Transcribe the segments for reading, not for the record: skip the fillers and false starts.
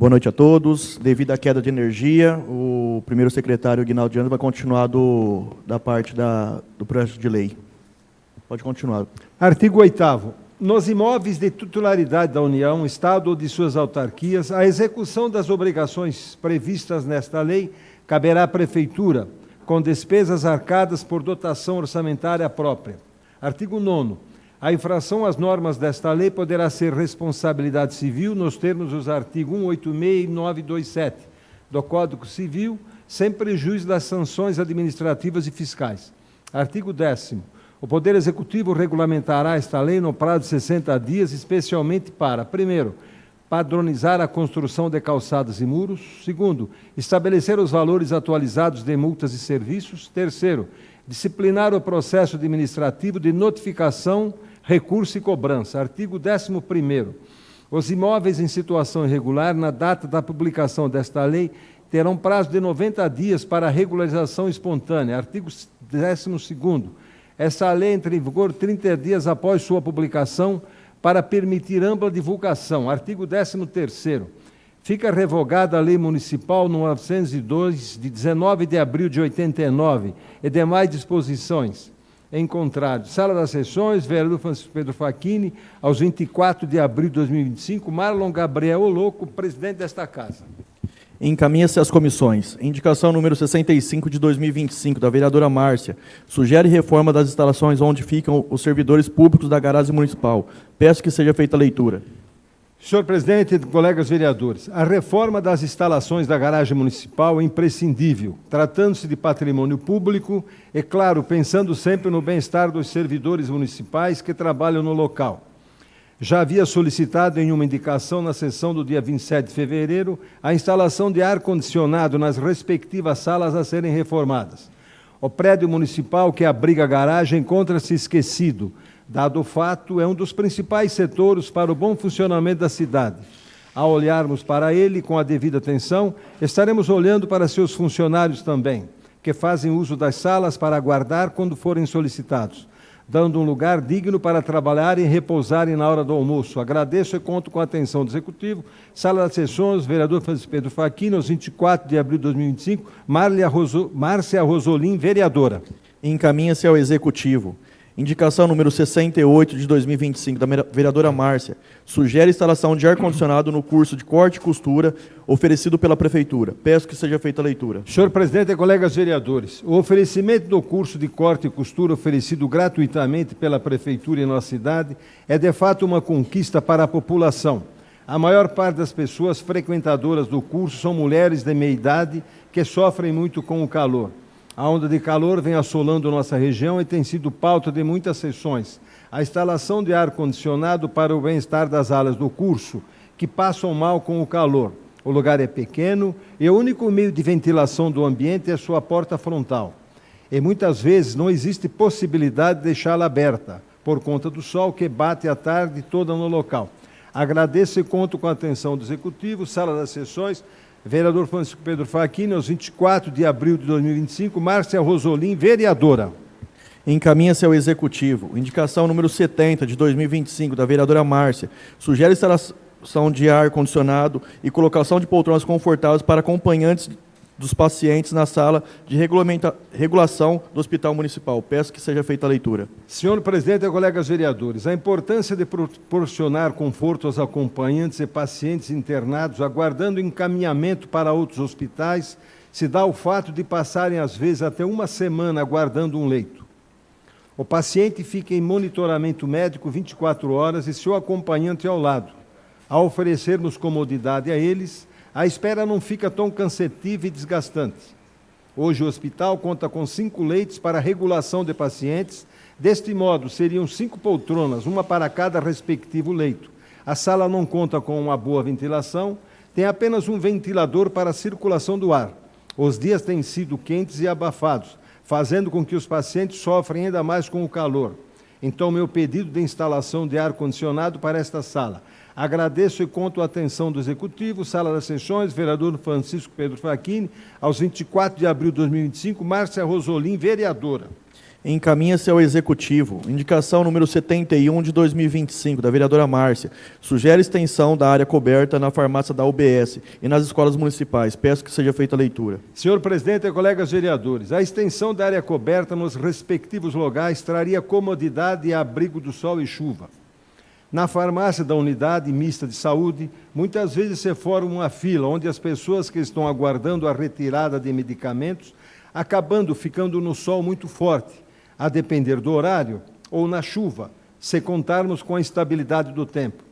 Boa noite a todos. Devido à queda de energia, o primeiro secretário, Guinaldo Dias, vai continuar da parte do projeto de lei. Pode continuar. Artigo 8º. Nos imóveis de titularidade da União, Estado ou de suas autarquias, a execução das obrigações previstas nesta lei caberá à Prefeitura, com despesas arcadas por dotação orçamentária própria. Artigo 9º. A infração às normas desta lei poderá ser responsabilidade civil nos termos dos artigos 186 e 927 do Código Civil, sem prejuízo das sanções administrativas e fiscais. Artigo 10º. O Poder Executivo regulamentará esta lei no prazo de 60 dias, especialmente para, primeiro, padronizar a construção de calçadas e muros. Segundo, estabelecer os valores atualizados de multas e serviços. Terceiro, disciplinar o processo administrativo de notificação, recurso e cobrança. Artigo 11º. Os imóveis em situação irregular, na data da publicação desta lei, terão prazo de 90 dias para regularização espontânea. Artigo 12º. Essa lei entra em vigor 30 dias após sua publicação para permitir ampla divulgação. Artigo 13º. Fica revogada a Lei Municipal 902, de 19 de abril de 89, e demais disposições. Em contrário, Sala das Sessões, vereador Francisco Pedro Facchini, aos 24 de abril de 2025, Marlon Gabriel Oloco, presidente desta Casa. Encaminha-se às comissões. Indicação número 65 de 2025, da vereadora Márcia. Sugere reforma das instalações onde ficam os servidores públicos da garagem municipal. Peço que seja feita a leitura. Senhor presidente e colegas vereadores, a reforma das instalações da garagem municipal é imprescindível, tratando-se de patrimônio público e, claro, pensando sempre no bem-estar dos servidores municipais que trabalham no local. Já havia solicitado em uma indicação na sessão do dia 27 de fevereiro a instalação de ar-condicionado nas respectivas salas a serem reformadas. O prédio municipal que abriga a garagem encontra-se esquecido. Dado o fato, é um dos principais setores para o bom funcionamento da cidade. Ao olharmos para ele com a devida atenção, estaremos olhando para seus funcionários também, que fazem uso das salas para aguardar quando forem solicitados, dando um lugar digno para trabalharem e repousarem na hora do almoço. Agradeço e conto com a atenção do Executivo. Sala das Sessões, vereador Francisco Pedro Facchini, aos 24 de abril de 2025, Márcia Rosolim, vereadora. Encaminha-se ao Executivo. Indicação número 68 de 2025, da vereadora Márcia. Sugere instalação de ar-condicionado no curso de corte e costura oferecido pela Prefeitura. Peço que seja feita a leitura. Senhor presidente e colegas vereadores, o oferecimento do curso de corte e costura oferecido gratuitamente pela Prefeitura em nossa cidade é de fato uma conquista para a população. A maior parte das pessoas frequentadoras do curso são mulheres de meia idade que sofrem muito com o calor. A onda de calor vem assolando nossa região e tem sido pauta de muitas sessões. A instalação de ar-condicionado para o bem-estar das alas do curso, que passam mal com o calor. O lugar é pequeno e o único meio de ventilação do ambiente é sua porta frontal. E muitas vezes não existe possibilidade de deixá-la aberta, por conta do sol que bate a tarde toda no local. Agradeço e conto com a atenção do Executivo, Sala das Sessões, vereador Francisco Pedro Facchini, aos 24 de abril de 2025, Márcia Rosolim, vereadora. Encaminha-se ao Executivo. Indicação número 70 de 2025, da vereadora Márcia. Sugere instalação de ar-condicionado e colocação de poltronas confortáveis para acompanhantes dos pacientes na sala de regulação do Hospital Municipal. Peço que seja feita a leitura. Senhor presidente e colegas vereadores, a importância de proporcionar conforto aos acompanhantes e pacientes internados aguardando encaminhamento para outros hospitais se dá ao fato de passarem, às vezes, até uma semana aguardando um leito. O paciente fica em monitoramento médico 24 horas e seu acompanhante ao lado. Ao oferecermos comodidade a eles, a espera não fica tão cansativa e desgastante. Hoje o hospital conta com 5 leitos para regulação de pacientes. Deste modo, seriam 5 poltronas, uma para cada respectivo leito. A sala não conta com uma boa ventilação, tem apenas um ventilador para a circulação do ar. Os dias têm sido quentes e abafados, fazendo com que os pacientes sofrem ainda mais com o calor. Então, meu pedido de instalação de ar-condicionado para esta sala. Agradeço e conto a atenção do Executivo, Sala das Sessões, vereador Francisco Pedro Facchini, aos 24 de abril de 2025, Márcia Rosolim, vereadora. Encaminha-se ao Executivo. Indicação número 71 de 2025, da vereadora Márcia. Sugere extensão da área coberta na farmácia da UBS e nas escolas municipais. Peço que seja feita a leitura. Senhor presidente e colegas vereadores, a extensão da área coberta nos respectivos locais traria comodidade e abrigo do sol e chuva. Na farmácia da unidade mista de saúde, muitas vezes se forma uma fila onde as pessoas que estão aguardando a retirada de medicamentos acabando ficando no sol muito forte, a depender do horário, ou na chuva, se contarmos com a instabilidade do tempo.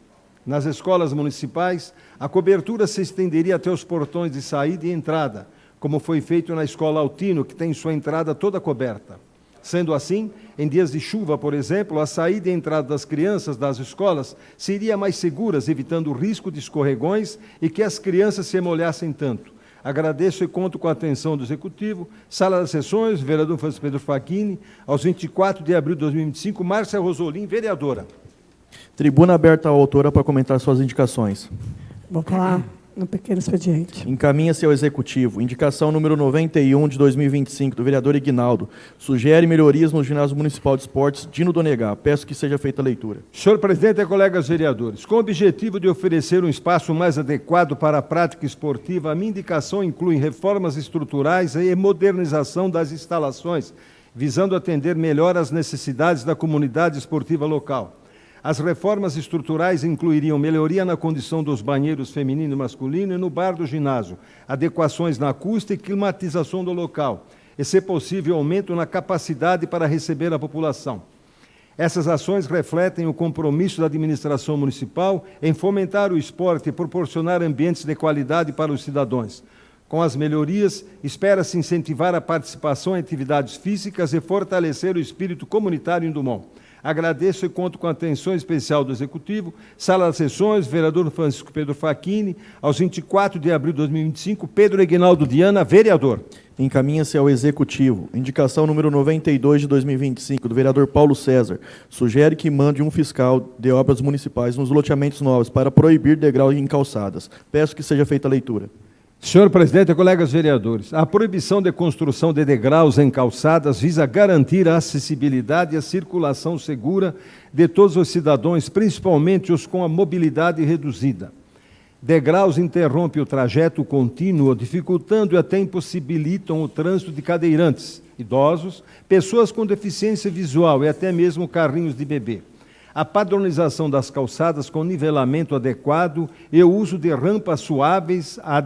Nas escolas municipais, a cobertura se estenderia até os portões de saída e entrada, como foi feito na Escola Altino, que tem sua entrada toda coberta. Sendo assim, em dias de chuva, por exemplo, a saída e entrada das crianças das escolas seria mais seguras, evitando o risco de escorregões e que as crianças se molhassem tanto. Agradeço e conto com a atenção do Executivo. Sala das Sessões, vereador Francisco Pedro Facchini, aos 24 de abril de 2025, Márcia Rosolim, vereadora. Tribuna aberta à autora para comentar suas indicações. Vou falar no pequeno expediente. Encaminha-se ao Executivo. Indicação número 91 de 2025, do vereador Ignaldo. Sugere melhorias no ginásio municipal de esportes Dino Donegá. Peço que seja feita a leitura. Senhor presidente e colegas vereadores, com o objetivo de oferecer um espaço mais adequado para a prática esportiva, a minha indicação inclui reformas estruturais e modernização das instalações, visando atender melhor às necessidades da comunidade esportiva local. As reformas estruturais incluiriam melhoria na condição dos banheiros feminino e masculino e no bar do ginásio, adequações na acústica e climatização do local, e, se possível, aumento na capacidade para receber a população. Essas ações refletem o compromisso da administração municipal em fomentar o esporte e proporcionar ambientes de qualidade para os cidadãos. Com as melhorias, espera-se incentivar a participação em atividades físicas e fortalecer o espírito comunitário em Dumont. Agradeço e conto com a atenção especial do Executivo. Sala das Sessões, vereador Francisco Pedro Facchini, aos 24 de abril de 2025, Pedro Ignaldo Diana, vereador. Encaminha-se ao Executivo. Indicação número 92 de 2025, do vereador Paulo César. Sugere que mande um fiscal de obras municipais nos loteamentos novos para proibir degrau em calçadas. Peço que seja feita a leitura. Senhor presidente e colegas vereadores, a proibição de construção de degraus em calçadas visa garantir a acessibilidade e a circulação segura de todos os cidadãos, principalmente os com a mobilidade reduzida. Degraus interrompem o trajeto contínuo, dificultando e até impossibilitam o trânsito de cadeirantes, idosos, pessoas com deficiência visual e até mesmo carrinhos de bebê. A padronização das calçadas com nivelamento adequado e o uso de rampas suaves a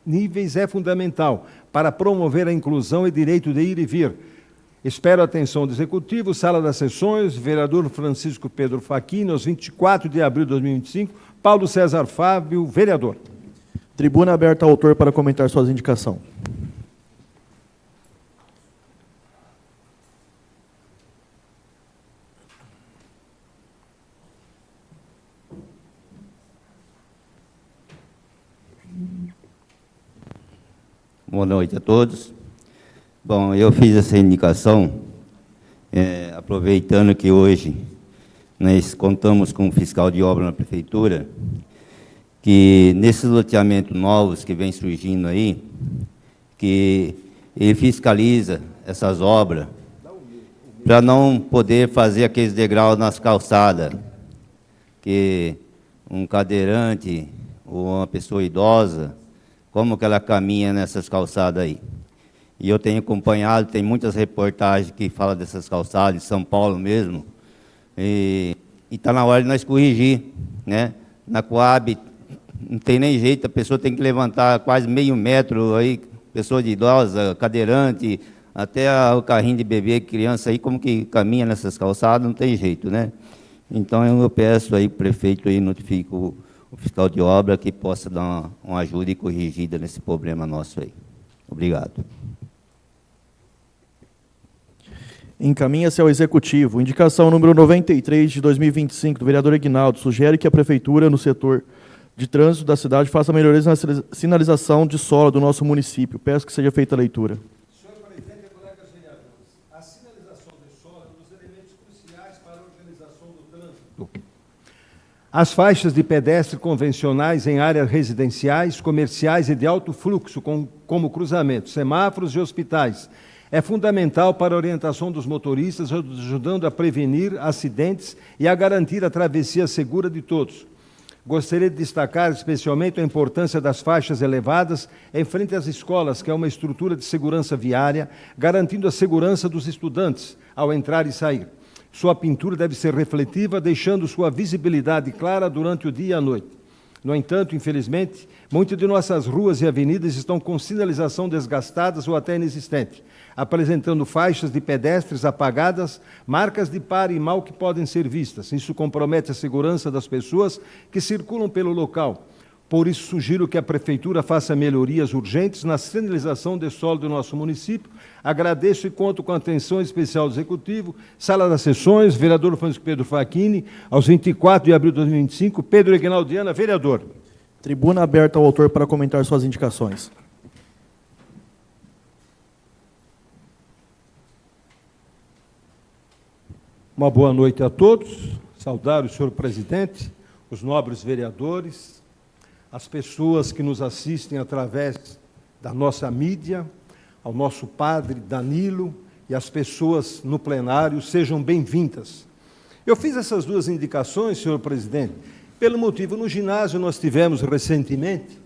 níveis é fundamental para promover a inclusão e direito de ir e vir. Espero a atenção do Executivo. Sala das Sessões, vereador Francisco Pedro Facchini, aos 24 de abril de 2025, Paulo César Fábio, vereador. Tribuna aberta ao autor para comentar suas indicações. Boa noite a todos. Bom, eu fiz essa indicação, aproveitando que hoje nós contamos com um fiscal de obra na prefeitura, que nesses loteamentos novos que vem surgindo aí, que ele fiscaliza essas obras, para não poder fazer aqueles degraus nas calçadas, que um cadeirante ou uma pessoa idosa, como que ela caminha nessas calçadas aí. E eu tenho acompanhado, tem muitas reportagens que falam dessas calçadas, em São Paulo mesmo, e está na hora de nós corrigir, né? Na Coab, não tem nem jeito, a pessoa tem que levantar quase meio metro, aí, pessoa de idosa, cadeirante, até o carrinho de bebê, criança aí, como que caminha nessas calçadas, não tem jeito, né? Então eu peço aí, o prefeito aí notifique o fiscal de obra que possa dar uma ajuda e corrigida nesse problema nosso aí. Obrigado. Encaminha-se ao Executivo. Indicação número 93 de 2025, do vereador Ignaldo. Sugere que a Prefeitura, no setor de trânsito da cidade, faça melhorias na sinalização de solo do nosso município. Peço que seja feita a leitura. Senhor presidente e colegas vereadores, a sinalização de solo é um dos elementos cruciais para a organização do trânsito. As faixas de pedestre convencionais em áreas residenciais, comerciais e de alto fluxo, como cruzamentos, semáforos e hospitais, É fundamental para a orientação dos motoristas, ajudando a prevenir acidentes e a garantir a travessia segura de todos. Gostaria de destacar especialmente a importância das faixas elevadas em frente às escolas, que é uma estrutura de segurança viária, garantindo a segurança dos estudantes ao entrar e sair. Sua pintura deve ser refletiva, deixando sua visibilidade clara durante o dia e a noite. No entanto, infelizmente, muitas de nossas ruas e avenidas estão com sinalização desgastadas ou até inexistente, apresentando faixas de pedestres apagadas, marcas de pare e mal que podem ser vistas. Isso compromete a segurança das pessoas que circulam pelo local. Por isso, sugiro que a Prefeitura faça melhorias urgentes na sinalização de solo do nosso município. Agradeço e conto com a atenção especial do Executivo, Sala das Sessões, vereador Francisco Pedro Facchini, aos 24 de abril de 2025, Pedro Egnaldiana, vereador. Tribuna aberta ao autor para comentar suas indicações. Uma boa noite a todos. Saudar o senhor presidente, os nobres vereadores, as pessoas que nos assistem através da nossa mídia, ao nosso padre Danilo e as pessoas no plenário, sejam bem-vindas. Eu fiz essas duas indicações, senhor presidente, pelo motivo, no ginásio nós tivemos recentemente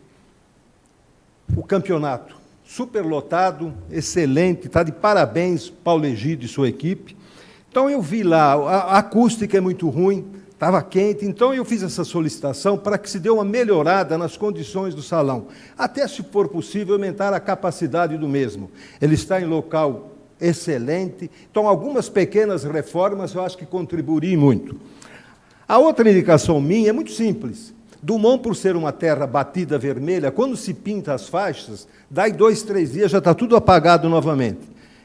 o campeonato, superlotado, excelente, está de parabéns Paulo Egídio e sua equipe. Então eu vi lá, a acústica é muito ruim, estava quente, então eu fiz essa solicitação para que se dê uma melhorada nas condições do salão, até, se for possível, aumentar a capacidade do mesmo. Ele está em local excelente, então algumas pequenas reformas eu acho que contribuem muito. A outra indicação minha é muito simples. Dumont, por ser uma terra batida vermelha, quando se pinta as faixas, daí 2, 3 dias já está tudo apagado novamente.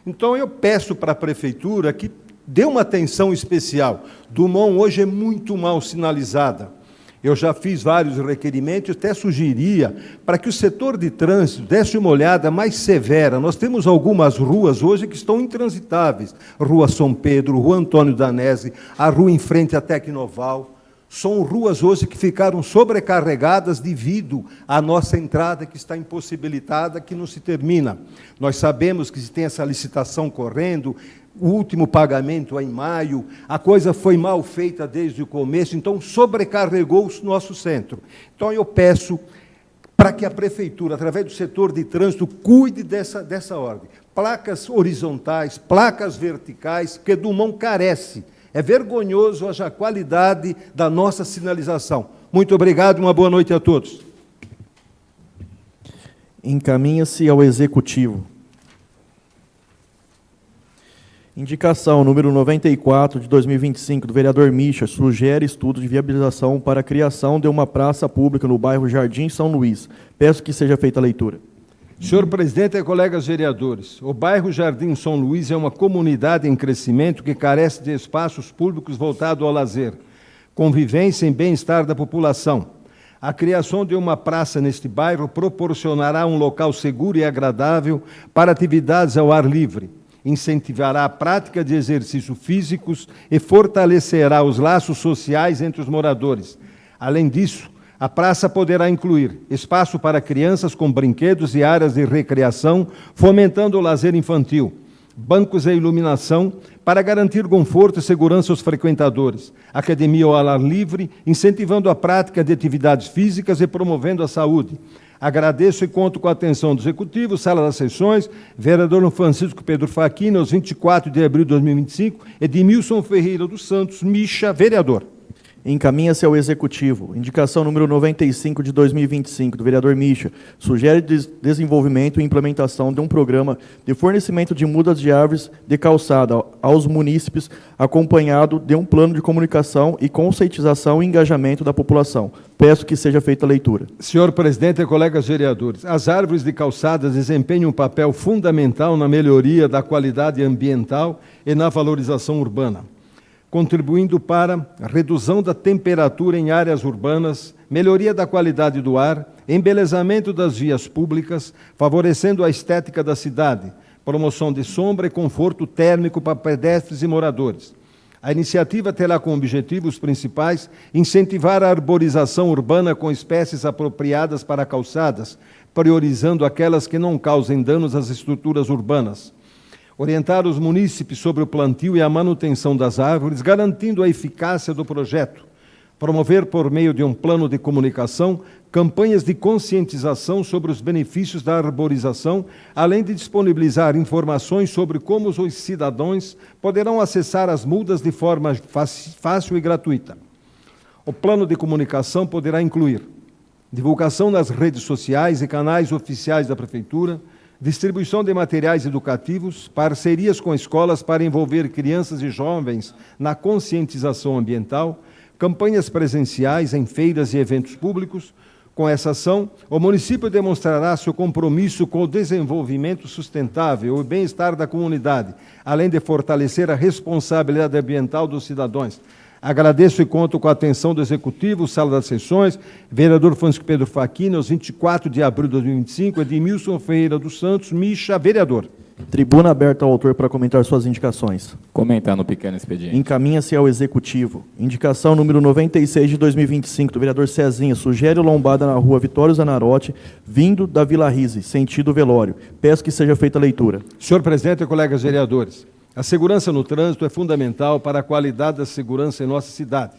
Então eu peço para a Prefeitura que dê uma atenção especial. Dumont hoje é muito mal sinalizada. Eu já fiz vários requerimentos, até sugeria para que o setor de trânsito desse uma olhada mais severa. Nós temos algumas ruas hoje que estão intransitáveis. Rua São Pedro, Rua Antônio Danese, a rua em frente à Tecnoval. São ruas hoje que ficaram sobrecarregadas devido à nossa entrada que está impossibilitada, que não se termina. Nós sabemos que se tem essa licitação correndo, o último pagamento é em maio, a coisa foi mal feita desde o começo, então sobrecarregou o nosso centro. Então eu peço para que a Prefeitura, através do setor de trânsito, cuide dessa ordem. Placas horizontais, placas verticais, que Dumont carece. É vergonhoso a qualidade da nossa sinalização. Muito obrigado e uma boa noite a todos. Encaminha-se ao Executivo. Indicação número 94 de 2025 do vereador Mischa sugere estudo de viabilização para a criação de uma praça pública no bairro Jardim São Luís. Peço que seja feita a leitura. Senhor presidente e colegas vereadores, o bairro Jardim São Luís é uma comunidade em crescimento que carece de espaços públicos voltados ao lazer, convivência e bem-estar da população. A criação de uma praça neste bairro proporcionará um local seguro e agradável para atividades ao ar livre, incentivará a prática de exercícios físicos e fortalecerá os laços sociais entre os moradores. Além disso, a praça poderá incluir espaço para crianças com brinquedos e áreas de recreação, fomentando o lazer infantil, bancos e iluminação para garantir conforto e segurança aos frequentadores, academia ao ar livre, incentivando a prática de atividades físicas e promovendo a saúde. Agradeço e conto com a atenção do Executivo, Sala das Sessões, vereador Francisco Pedro Facchini, aos 24 de abril de 2025, Edmilson Ferreira dos Santos, Mischa, vereador. Encaminha-se ao Executivo. Indicação número 95 de 2025, do vereador Mischa, sugere desenvolvimento e implementação de um programa de fornecimento de mudas de árvores de calçada aos munícipes, acompanhado de um plano de comunicação e conscientização e engajamento da população. Peço que seja feita a leitura. Senhor presidente e colegas vereadores, as árvores de calçadas desempenham um papel fundamental na melhoria da qualidade ambiental e na valorização urbana, contribuindo para a redução da temperatura em áreas urbanas, melhoria da qualidade do ar, embelezamento das vias públicas, favorecendo a estética da cidade, promoção de sombra e conforto térmico para pedestres e moradores. A iniciativa terá como objetivos principais incentivar a arborização urbana com espécies apropriadas para calçadas, priorizando aquelas que não causem danos às estruturas urbanas. Orientar os munícipes sobre o plantio e a manutenção das árvores, garantindo a eficácia do projeto. Promover, por meio de um plano de comunicação, campanhas de conscientização sobre os benefícios da arborização, além de disponibilizar informações sobre como os cidadãos poderão acessar as mudas de forma fácil e gratuita. O plano de comunicação poderá incluir divulgação nas redes sociais e canais oficiais da Prefeitura, distribuição de materiais educativos, parcerias com escolas para envolver crianças e jovens na conscientização ambiental, campanhas presenciais em feiras e eventos públicos. Com essa ação, o município demonstrará seu compromisso com o desenvolvimento sustentável e o bem-estar da comunidade, além de fortalecer a responsabilidade ambiental dos cidadãos. Agradeço e conto com a atenção do Executivo, Sala das Sessões, vereador Francisco Pedro Facchini, aos 24 de abril de 2025, Edmilson Ferreira dos Santos, Micha, vereador. Tribuna aberta ao autor para comentar suas indicações. Comentar no pequeno expediente. Encaminha-se ao Executivo. Indicação número 96 de 2025, do vereador Cezinha, sugere lombada na rua Vitório Zanarotti, vindo da Vila Rise, sentido Velório. Peço que seja feita a leitura. Senhor presidente e colegas vereadores, a segurança no trânsito é fundamental para a qualidade da segurança em nossa cidade.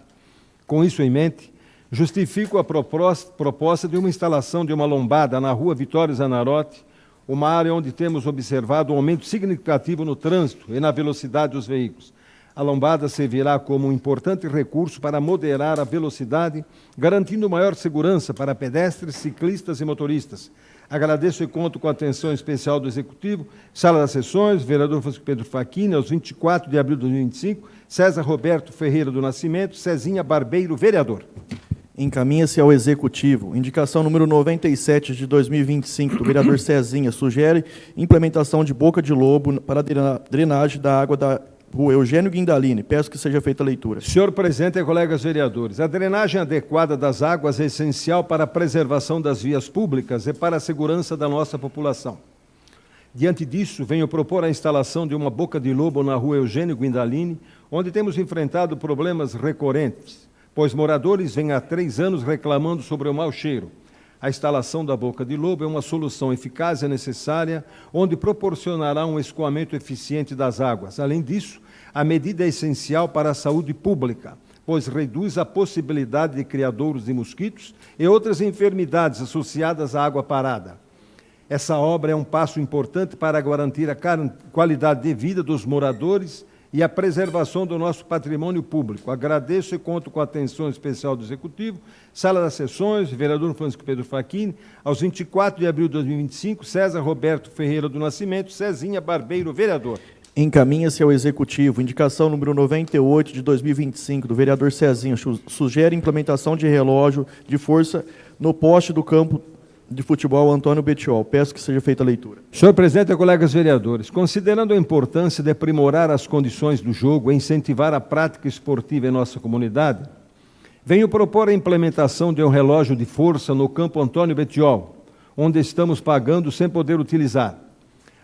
Com isso em mente, justifico a proposta de uma instalação de uma lombada na rua Vitório Zanarotti, uma área onde temos observado um aumento significativo no trânsito e na velocidade dos veículos. A lombada servirá como um importante recurso para moderar a velocidade, garantindo maior segurança para pedestres, ciclistas e motoristas. Agradeço e conto com a atenção especial do Executivo, Sala das Sessões, vereador Francisco Pedro Facchini, aos 24 de abril de 2025, César Roberto Ferreira do Nascimento, Cezinha Barbeiro, vereador. Encaminha-se ao Executivo. Indicação número 97 de 2025, do vereador Cezinha, sugere implementação de boca de lobo para a drenagem da água da rua Eugênio Guindalini. Peço que seja feita a leitura. Senhor presidente e colegas vereadores, a drenagem adequada das águas é essencial para a preservação das vias públicas e para a segurança da nossa população. Diante disso, venho propor a instalação de uma boca de lobo na rua Eugênio Guindalini, onde temos enfrentado problemas recorrentes, pois moradores vêm há 3 anos reclamando sobre o mau cheiro. A instalação da boca de lobo é uma solução eficaz e necessária, onde proporcionará um escoamento eficiente das águas. Além disso, a medida é essencial para a saúde pública, pois reduz a possibilidade de criadouros de mosquitos e outras enfermidades associadas à água parada. Essa obra é um passo importante para garantir a qualidade de vida dos moradores e a preservação do nosso patrimônio público. Agradeço e conto com a atenção especial do Executivo, Sala das Sessões, vereador Francisco Pedro Facchini, aos 24 de abril de 2025, César Roberto Ferreira do Nascimento, Cezinha Barbeiro, vereador. Encaminha-se ao Executivo. Indicação número 98 de 2025, do vereador Cezinha, sugere implementação de relógio de força no poste do campo de futebol Antônio Betiol. Peço que seja feita a leitura. Senhor presidente e colegas vereadores, considerando a importância de aprimorar as condições do jogo e incentivar a prática esportiva em nossa comunidade, venho propor a implementação de um relógio de força no campo Antônio Betiol, onde estamos pagando sem poder utilizar.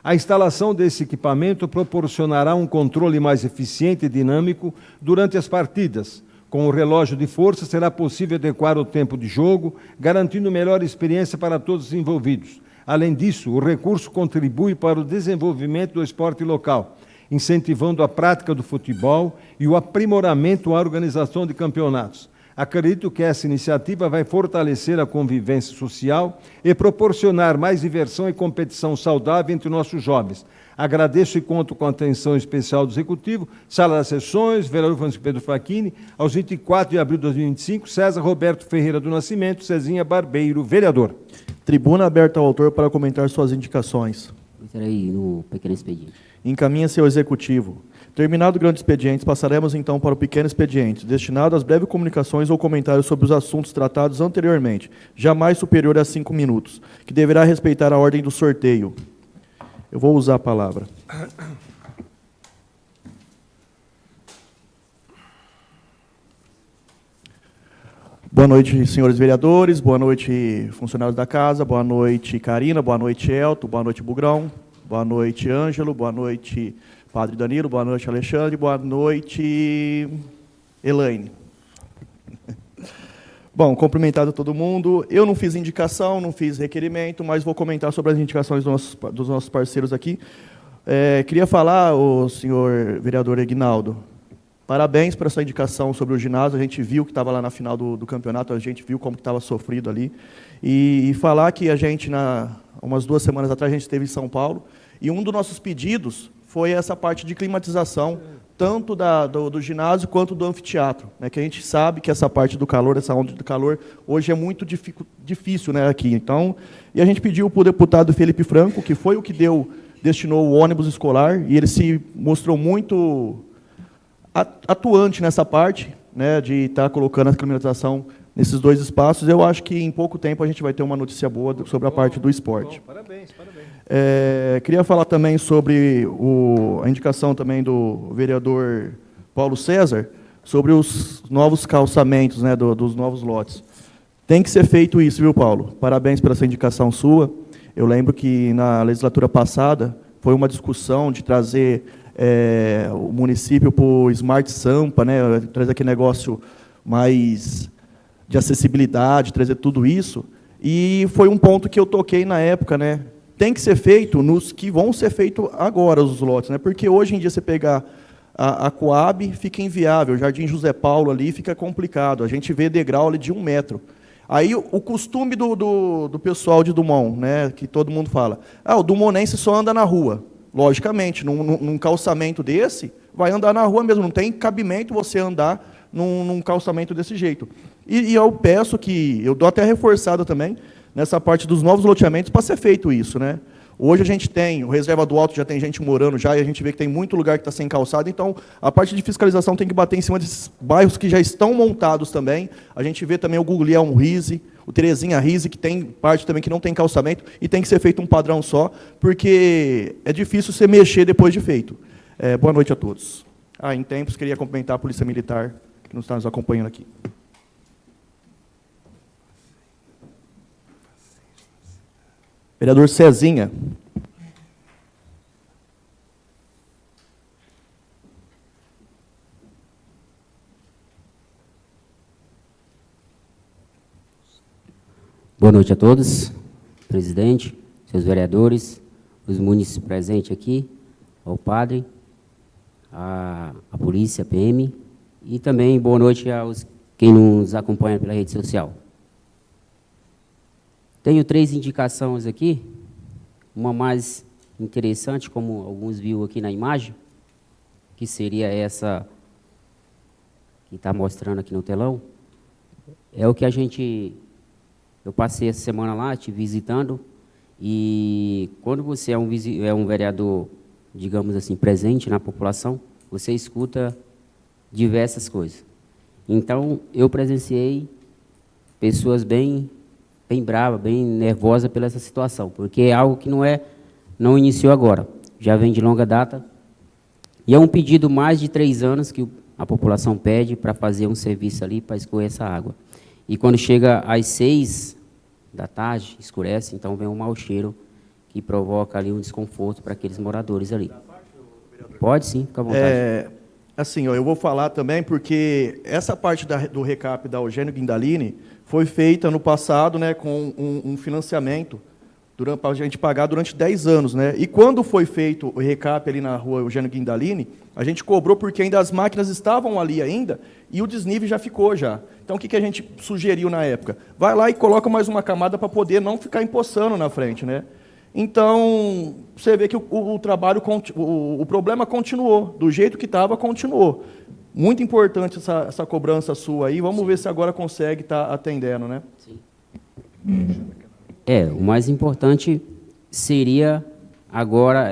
A instalação desse equipamento proporcionará um controle mais eficiente e dinâmico durante as partidas. Com o relógio de força, será possível adequar o tempo de jogo, garantindo melhor experiência para todos os envolvidos. Além disso, o recurso contribui para o desenvolvimento do esporte local, incentivando a prática do futebol e o aprimoramento à organização de campeonatos. Acredito que essa iniciativa vai fortalecer a convivência social e proporcionar mais diversão e competição saudável entre nossos jovens. Agradeço e conto com a atenção especial do Executivo, Sala das Sessões, vereador Francisco Pedro Facchini, aos 24 de abril de 2025, César Roberto Ferreira do Nascimento, Cezinha Barbeiro, vereador. Tribuna aberta ao autor para comentar suas indicações. Aí no pequeno expediente. Encaminha-se ao Executivo. Terminado o grande expediente, passaremos então para o pequeno expediente, destinado às breves comunicações ou comentários sobre os assuntos tratados anteriormente, jamais superior a 5 minutos, que deverá respeitar a ordem do sorteio. Eu vou usar a palavra. Boa noite, senhores vereadores, boa noite, funcionários da casa, boa noite, Karina, boa noite, Elton, boa noite, Bugrão, boa noite, Ângelo, boa noite, Padre Danilo, boa noite, Alexandre, boa noite, Elaine. Bom, cumprimentado todo mundo. Eu não fiz indicação, não fiz requerimento, mas vou comentar sobre as indicações dos nossos parceiros aqui. Queria falar, o senhor vereador Egnaldo, parabéns por essa indicação sobre o ginásio. A gente viu que estava lá na final do campeonato, a gente viu como estava sofrido ali. E falar que a gente, umas 2 semanas atrás, a gente esteve em São Paulo, e um dos nossos pedidos foi essa parte de climatização, tanto do ginásio quanto do anfiteatro, né, que a gente sabe que essa parte do calor, essa onda do calor, hoje é muito difícil, né, aqui. Então, e a gente pediu para o deputado Felipe Franco, que foi o que destinou o ônibus escolar, e ele se mostrou muito atuante nessa parte, né, de estar colocando a climatização nesses 2 espaços. Eu acho que em pouco tempo a gente vai ter uma notícia boa sobre a parte do esporte. Bom, parabéns, parabéns. Queria falar também sobre a indicação também do vereador Paulo César, sobre os novos calçamentos, né, dos novos lotes. Tem que ser feito isso, viu, Paulo? Parabéns pela essa indicação sua. Eu lembro que na legislatura passada foi uma discussão de trazer o município para o Smart Sampa, né, trazer aquele negócio mais de acessibilidade, trazer tudo isso, e foi um ponto que eu toquei na época, né? Tem que ser feito nos que vão ser feitos agora, os lotes, né? Porque hoje em dia você pegar a Coab, fica inviável, o Jardim José Paulo ali fica complicado, a gente vê degrau ali de 1 metro. Aí o costume do pessoal de Dumont, né, que todo mundo fala, o dumonense só anda na rua. Logicamente, num calçamento desse, vai andar na rua mesmo, não tem cabimento você andar num calçamento desse jeito. E eu peço que, eu dou até reforçado também, nessa parte dos novos loteamentos, para ser feito isso, né? Hoje a gente tem, o Reserva do Alto já tem gente morando já, e a gente vê que tem muito lugar que está sem calçada, então a parte de fiscalização tem que bater em cima desses bairros que já estão montados também. A gente vê também o Guglielmo Rise, o Terezinha Rise, que tem parte também que não tem calçamento, e tem que ser feito um padrão só, porque é difícil você mexer depois de feito. Boa noite a todos. Em tempos, queria cumprimentar a Polícia Militar, que nos está nos acompanhando aqui. Vereador Cezinha. Boa noite a todos, presidente, seus vereadores, os munícipes presentes aqui, ao padre, a polícia, a PM, e também boa noite aos quem nos acompanha pela rede social. Tenho 3 indicações aqui, uma mais interessante, como alguns viram aqui na imagem, que seria essa que está mostrando aqui no telão. É o que eu passei essa semana lá, te visitando, e quando você é um vereador, digamos assim, presente na população, você escuta diversas coisas. Então, eu presenciei pessoas bem brava, bem nervosa pela essa situação, porque é algo que não iniciou agora, já vem de longa data, e é um pedido mais de 3 anos que a população pede para fazer um serviço ali para escoar essa água. E quando chega às 6 da tarde, escurece, então vem um mau cheiro que provoca ali um desconforto para aqueles moradores ali. Pode sim, fica à vontade. Assim, eu vou falar também, porque essa parte do recap da Eugênio Guindalini foi feita no passado, né, com um financiamento para a gente pagar durante 10 anos. Né? E quando foi feito o recap ali na rua Eugênio Guindalini, a gente cobrou porque ainda as máquinas estavam ali ainda e o desnível já ficou já. Então, o que a gente sugeriu na época? Vai lá e coloca mais uma camada para poder não ficar empoçando na frente. Né? Então, você vê que o trabalho, o problema continuou, do jeito que estava, continuou. Muito importante essa cobrança sua aí, vamos ver se agora consegue estar atendendo, né? Sim. O mais importante seria agora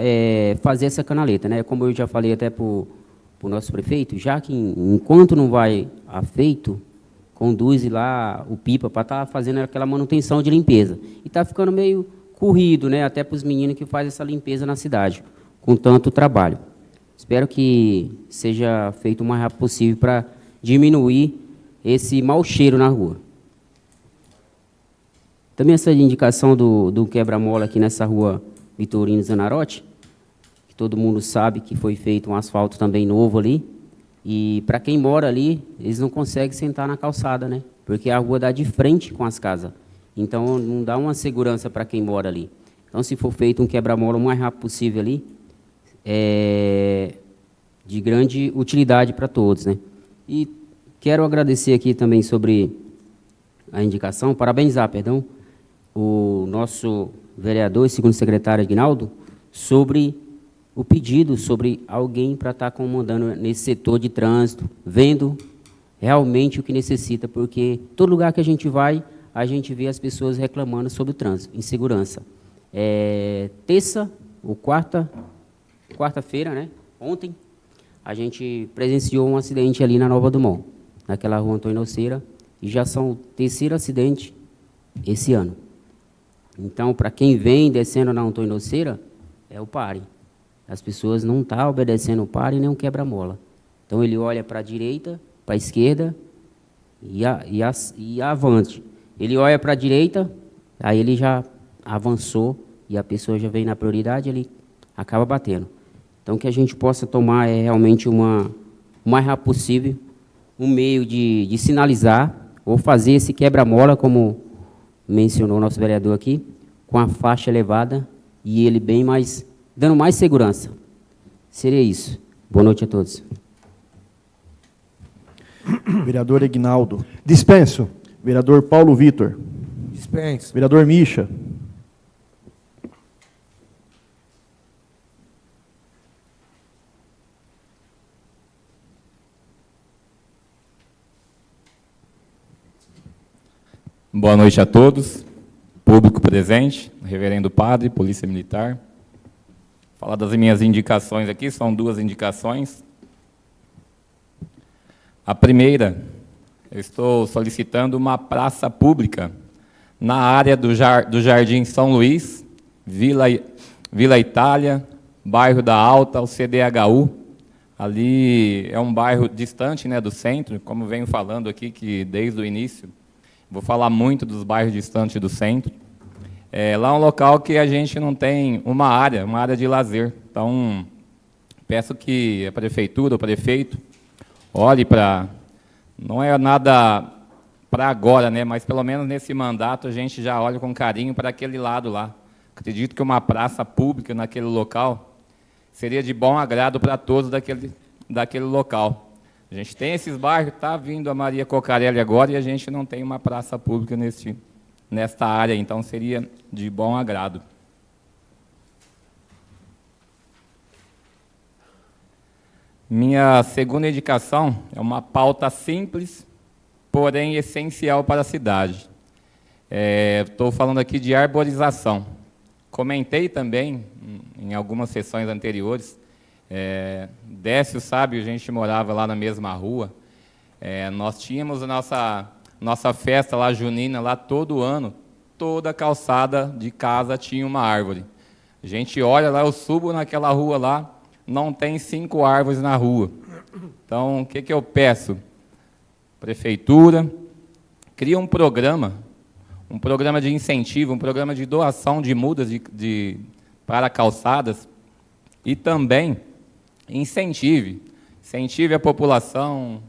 fazer essa canaleta, né? Como eu já falei até para o nosso prefeito, já que enquanto não vai a feito, conduz lá o pipa para estar fazendo aquela manutenção de limpeza. E está ficando meio corrido, né, até para os meninos que fazem essa limpeza na cidade, com tanto trabalho. Espero que seja feito o mais rápido possível para diminuir esse mau cheiro na rua. Também essa indicação do quebra-mola aqui nessa rua Vitorino Zanarotti, que todo mundo sabe que foi feito um asfalto também novo ali, e para quem mora ali, eles não conseguem sentar na calçada, né, porque a rua dá de frente com as casas. Então, não dá uma segurança para quem mora ali. Então, se for feito um quebra-mola o mais rápido possível ali, de grande utilidade para todos, né? E quero agradecer aqui também sobre a indicação, parabenizar, perdão, o nosso vereador e segundo secretário Aguinaldo, sobre o pedido, sobre alguém para estar comandando nesse setor de trânsito, vendo realmente o que necessita, porque todo lugar que a gente vai, a gente vê as pessoas reclamando sobre o trânsito, insegurança. Terça ou quarta-feira, né? Ontem, a gente presenciou um acidente ali na Nova Dumont, naquela rua Antônio Noceira, e já são o terceiro acidente esse ano. Então, para quem vem descendo na Antônio Noceira, é o pare. As pessoas não estão obedecendo o pare nem o quebra-mola. Então, ele olha para a direita, para a esquerda e avante. Ele olha para a direita, aí ele já avançou e a pessoa já veio na prioridade, ele acaba batendo. Então, que a gente possa tomar realmente o mais rápido possível um meio de sinalizar ou fazer esse quebra-mola, como mencionou o nosso vereador aqui, com a faixa elevada e ele bem mais, dando mais segurança. Seria isso. Boa noite a todos. Vereador Aguinaldo. Dispenso. Vereador Paulo Vitor. Dispenso. Vereador Mischa. Boa noite a todos, público presente, reverendo padre, polícia militar. Falar das minhas indicações aqui, são 2 indicações. A primeira, eu estou solicitando uma praça pública na área do Jardim São Luís, Vila Itália, bairro da Alta, o CDHU. Ali é um bairro distante, né, do centro, como venho falando aqui, que desde o início, vou falar muito dos bairros distantes do centro. Lá é um local que a gente não tem uma área de lazer. Então, peço que a prefeitura, o prefeito, olhe para... Não é nada para agora, né? Mas pelo menos nesse mandato a gente já olha com carinho para aquele lado lá. Acredito que uma praça pública naquele local seria de bom agrado para todos daquele local. A gente tem esses bairros, está vindo a Maria Cocarelli agora e a gente não tem uma praça pública nesta área, então seria de bom agrado. Minha segunda indicação é uma pauta simples, porém essencial para a cidade. Estou falando aqui de arborização. Comentei também, em algumas sessões anteriores, Décio sabe, a gente morava lá na mesma rua, nós tínhamos a nossa festa lá junina, lá todo ano, toda a calçada de casa tinha uma árvore. A gente olha lá, eu subo naquela rua lá, não tem 5 árvores na rua. Então, o que eu peço? Prefeitura, cria um programa de incentivo, um programa de doação de mudas para calçadas e também incentive a população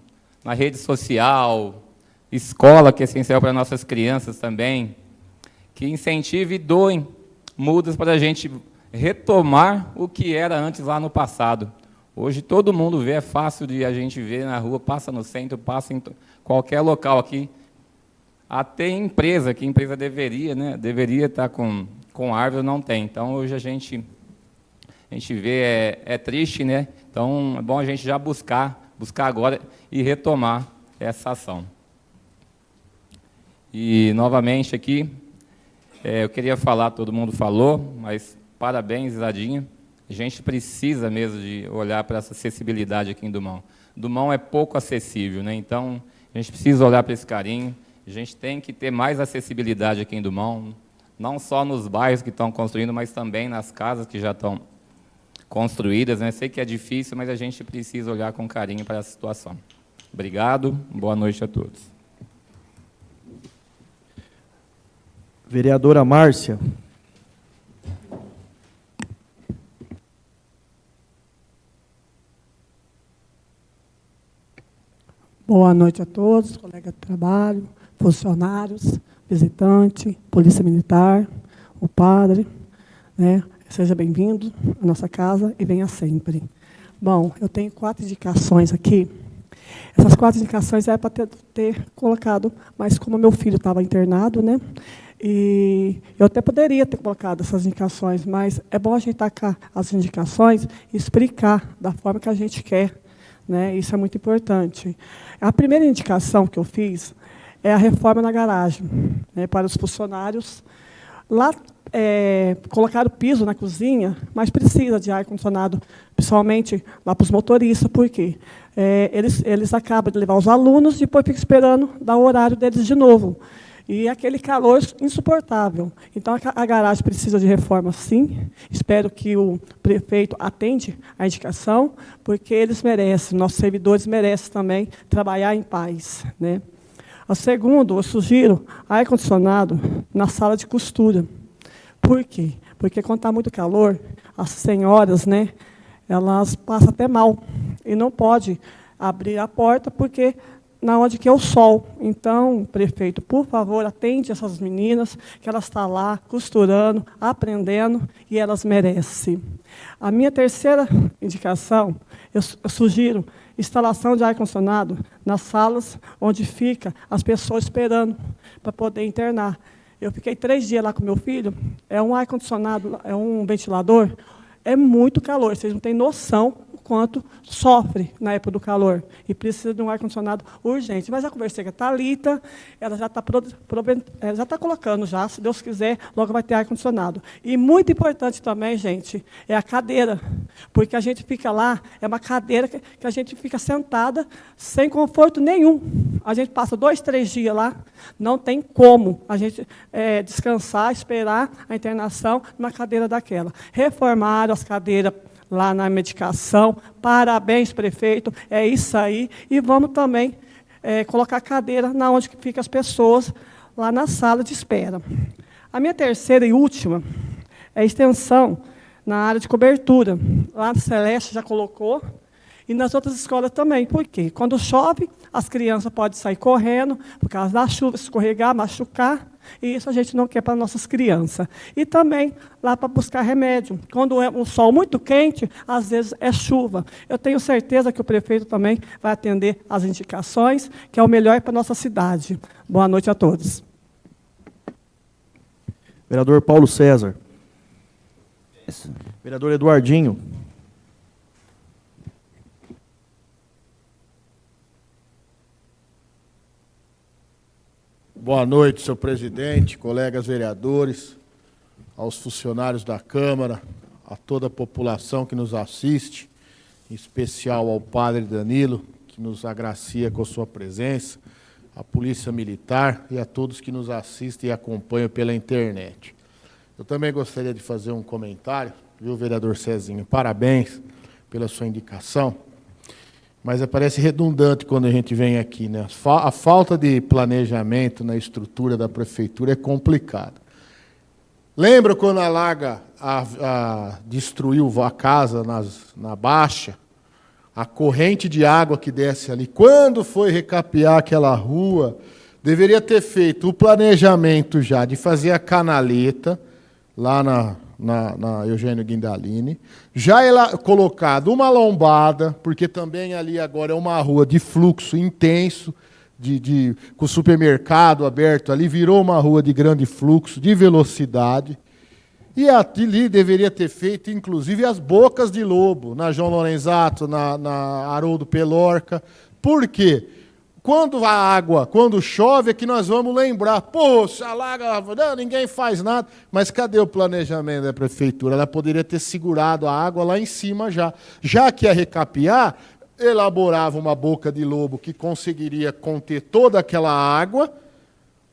na rede social, escola, que é essencial para nossas crianças também, que incentive e doem mudas para a gente retomar o que era antes lá no passado. Hoje todo mundo vê, é fácil de a gente ver na rua, passa no centro, passa em qualquer local aqui. Até empresa, que a empresa deveria estar com árvore, não tem. Então, hoje a gente vê, é triste, né? Então, é bom a gente já buscar agora e retomar essa ação. E, novamente, aqui, eu queria falar, todo mundo falou, mas parabéns, Isadinha. A gente precisa mesmo de olhar para essa acessibilidade aqui em Dumont. Dumont é pouco acessível, né? Então, a gente precisa olhar para esse carinho. A gente tem que ter mais acessibilidade aqui em Dumont, não só nos bairros que estão construindo, mas também nas casas que já estão construídas, né? Sei que é difícil, mas a gente precisa olhar com carinho para essa situação. Obrigado, boa noite a todos. Vereadora Márcia. Boa noite a todos, colegas de trabalho, funcionários, visitante, polícia militar, o padre, né? Seja bem-vindo à nossa casa e venha sempre. Bom, eu tenho 4 indicações aqui. Essas 4 indicações é para ter colocado, mas como meu filho estava internado, né? E eu até poderia ter colocado essas indicações, mas é bom a gente tacar as indicações e explicar da forma que a gente quer, né? Isso é muito importante. A primeira indicação que eu fiz é a reforma na garagem, né, para os funcionários. Lá, colocaram piso na cozinha, mas precisa de ar-condicionado, principalmente lá para os motoristas, porque eles acabam de levar os alunos e depois ficam esperando dar o horário deles de novo. E aquele calor insuportável. Então, a garagem precisa de reforma, sim. Espero que o prefeito atende à indicação, porque eles merecem, nossos servidores merecem também trabalhar em paz, né? A segunda, eu sugiro ar-condicionado na sala de costura. Por quê? Porque quando está muito calor, as senhoras, né, elas passam até mal. E não pode abrir a porta, porque na onde que é o sol. Então, prefeito, por favor, atende essas meninas, que elas estão lá costurando, aprendendo, e elas merecem. A minha terceira indicação, eu sugiro instalação de ar-condicionado nas salas onde fica as pessoas esperando para poder internar. Eu fiquei 3 dias lá com meu filho, é um ar-condicionado, é um ventilador, é muito calor, vocês não têm noção o quanto sofre na época do calor e precisa de um ar-condicionado urgente. Mas já conversei com a Thalita, ela já está colocando já, se Deus quiser, logo vai ter ar-condicionado. E muito importante também, gente, é a cadeira, porque a gente fica lá, é uma cadeira que a gente fica sentada sem conforto nenhum. A gente passa 2, 3 dias lá, não tem como a gente descansar, esperar a internação numa cadeira daquela. Reformaram as cadeiras lá na medicação. Parabéns, prefeito, é isso aí. E vamos também colocar cadeira na onde ficam as pessoas, lá na sala de espera. A minha terceira e última é a extensão na área de cobertura. Lá no Celeste já colocou, e nas outras escolas também. Por quê? Quando chove, as crianças podem sair correndo, por causa da chuva, escorregar, machucar, e isso a gente não quer para nossas crianças. E também lá para buscar remédio. Quando é um sol muito quente, às vezes é chuva. Eu tenho certeza que o prefeito também vai atender às indicações, que é o melhor para a nossa cidade. Boa noite a todos. Vereador Paulo César. Vereador Eduardinho. Boa noite, senhor presidente, colegas vereadores, aos funcionários da Câmara, a toda a população que nos assiste, em especial ao padre Danilo, que nos agracia com sua presença, à Polícia Militar e a todos que nos assistem e acompanham pela internet. Eu também gostaria de fazer um comentário, viu, vereador Cezinha? Parabéns pela sua indicação. Mas parece redundante quando a gente vem aqui, né? A falta de planejamento na estrutura da prefeitura é complicada. Lembra quando a Laga destruiu a casa na Baixa? A corrente de água que desce ali. Quando foi recapear aquela rua, deveria ter feito o planejamento já de fazer a canaleta lá na Eugênio Guindalini, já colocado uma lombada, porque também ali agora é uma rua de fluxo intenso, com o supermercado aberto ali, virou uma rua de grande fluxo, de velocidade, e ali deveria ter feito, inclusive, as bocas de lobo, na João Lorenzato, na Haroldo Pelorca. Por quê? Quando chove, é que nós vamos lembrar. Poxa, alaga, não, ninguém faz nada. Mas cadê o planejamento da prefeitura? Ela poderia ter segurado a água lá em cima já. Já que ia recapear, elaborava uma boca de lobo que conseguiria conter toda aquela água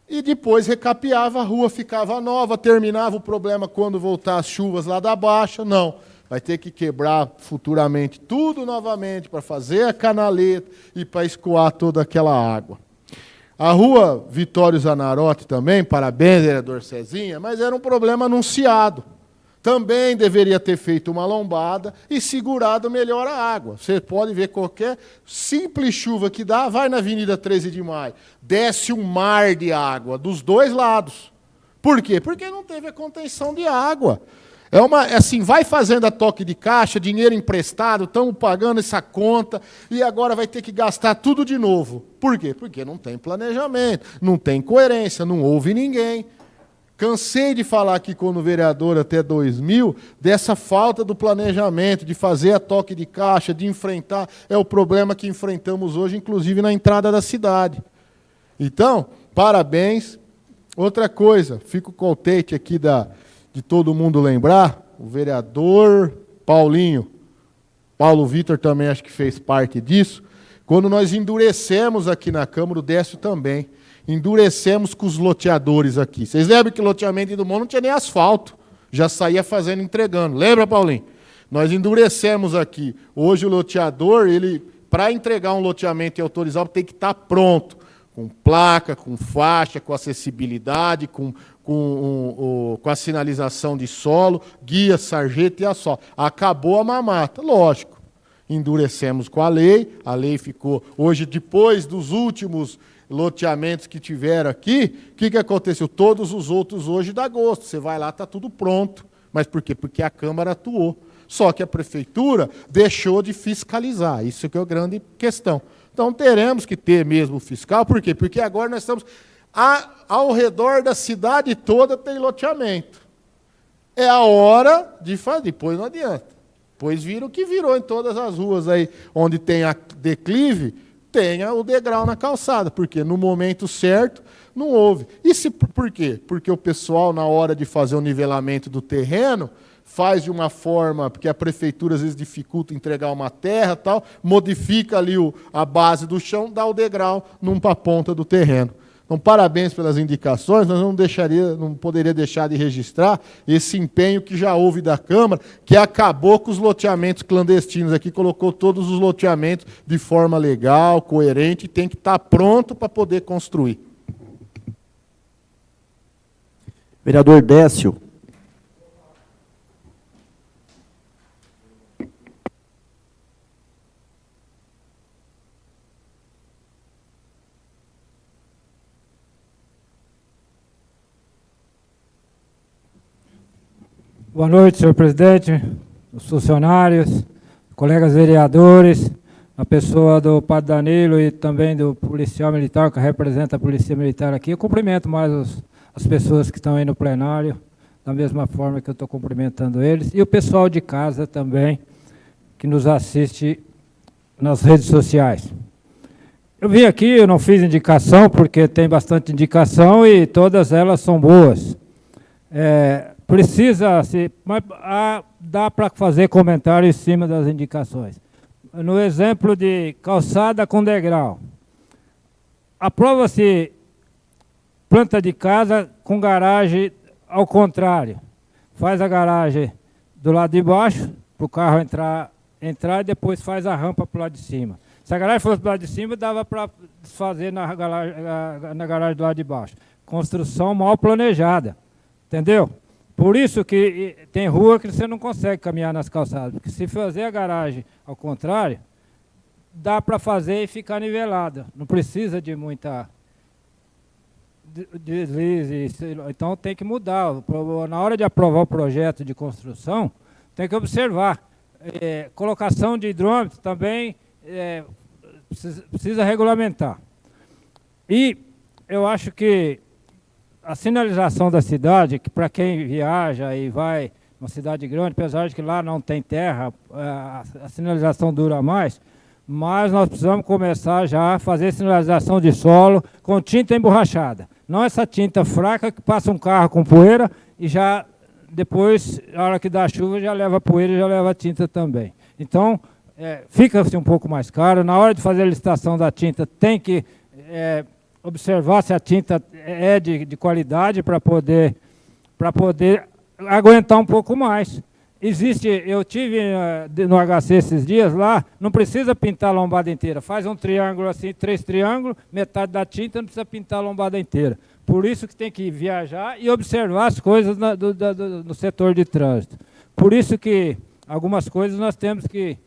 e depois recapeava, a rua ficava nova, terminava o problema quando voltar as chuvas lá da Baixa. Não. Vai ter que quebrar futuramente tudo novamente para fazer a canaleta e para escoar toda aquela água. A rua Vitório Zanarotti também, parabéns, vereador Cezinha, mas era um problema anunciado. Também deveria ter feito uma lombada e segurado melhor a água. Você pode ver qualquer simples chuva que dá, vai na Avenida 13 de Maio, desce um mar de água dos dois lados. Por quê? Porque não teve a contenção de água. Assim, vai fazendo a toque de caixa, dinheiro emprestado, estamos pagando essa conta, e agora vai ter que gastar tudo de novo. Por quê? Porque não tem planejamento, não tem coerência, não ouve ninguém. Cansei de falar aqui como vereador até 2000, dessa falta do planejamento, de fazer a toque de caixa, de enfrentar, é o problema que enfrentamos hoje, inclusive na entrada da cidade. Então, parabéns. Outra coisa, fico contente aqui de todo mundo lembrar, o vereador Paulinho, Paulo Vitor também acho que fez parte disso, quando nós endurecemos aqui na Câmara, o Décio também, endurecemos com os loteadores aqui. Vocês lembram que o loteamento do Mundo não tinha nem asfalto, já saía fazendo, entregando. Lembra, Paulinho? Nós endurecemos aqui. Hoje o loteador, para entregar um loteamento e autorizar, tem que estar pronto, com placa, com faixa, com acessibilidade, com a sinalização de solo, guia, sarjeta e asfalto. Acabou a mamata, lógico. Endurecemos com a lei ficou... Hoje, depois dos últimos loteamentos que tiveram aqui, o que aconteceu? Todos os outros hoje dá gosto. Você vai lá, está tudo pronto. Mas por quê? Porque a Câmara atuou. Só que a Prefeitura deixou de fiscalizar. Isso que é a grande questão. Então, teremos que ter mesmo o fiscal. Por quê? Porque agora nós estamos... Ao redor da cidade toda tem loteamento. É a hora de fazer. Depois não adianta. Depois vira o que virou em todas as ruas aí, onde tem a declive, tenha o degrau na calçada, porque no momento certo não houve. Por quê? Porque o pessoal, na hora de fazer o nivelamento do terreno, faz de uma forma, porque a prefeitura às vezes dificulta entregar uma terra, tal, modifica ali a base do chão, dá o degrau para a ponta do terreno. Então, parabéns pelas indicações, nós não poderia deixar de registrar esse empenho que já houve da Câmara, que acabou com os loteamentos clandestinos aqui, colocou todos os loteamentos de forma legal, coerente, e tem que estar pronto para poder construir. Vereador Décio. Boa noite, senhor presidente, os funcionários, colegas vereadores, a pessoa do Padre Danilo e também do policial militar, que representa a Polícia Militar aqui. Eu cumprimento mais as pessoas que estão aí no plenário, da mesma forma que eu estou cumprimentando eles, e o pessoal de casa também, que nos assiste nas redes sociais. Eu vim aqui, eu não fiz indicação, porque tem bastante indicação e todas elas são boas. Mas dá para fazer comentário em cima das indicações. No exemplo de calçada com degrau, aprova-se planta de casa com garagem ao contrário. Faz a garagem do lado de baixo, para o carro entrar e depois faz a rampa para o lado de cima. Se a garagem fosse para o lado de cima, dava para desfazer na garagem do lado de baixo. Construção mal planejada, entendeu? Por isso que tem rua que você não consegue caminhar nas calçadas, porque se fazer a garagem ao contrário, dá para fazer e ficar nivelada. Não precisa de muita deslize. Então tem que mudar. Na hora de aprovar o projeto de construção, tem que observar. Colocação de hidrômetro também precisa regulamentar. E eu acho que a sinalização da cidade, que para quem viaja e vai uma cidade grande, apesar de que lá não tem terra, a sinalização dura mais, mas nós precisamos começar já a fazer sinalização de solo com tinta emborrachada. Não essa tinta fraca que passa um carro com poeira e já depois, na hora que dá chuva, já leva poeira e já leva tinta também. Então, fica-se um pouco mais caro. Na hora de fazer a licitação da tinta, tem que observar se a tinta é de qualidade para poder aguentar um pouco mais. Eu tive no HC esses dias lá, não precisa pintar a lombada inteira, faz um triângulo assim, 3 triângulos, metade da tinta, não precisa pintar a lombada inteira. Por isso que tem que viajar e observar as coisas no setor de trânsito. Por isso que algumas coisas nós temos que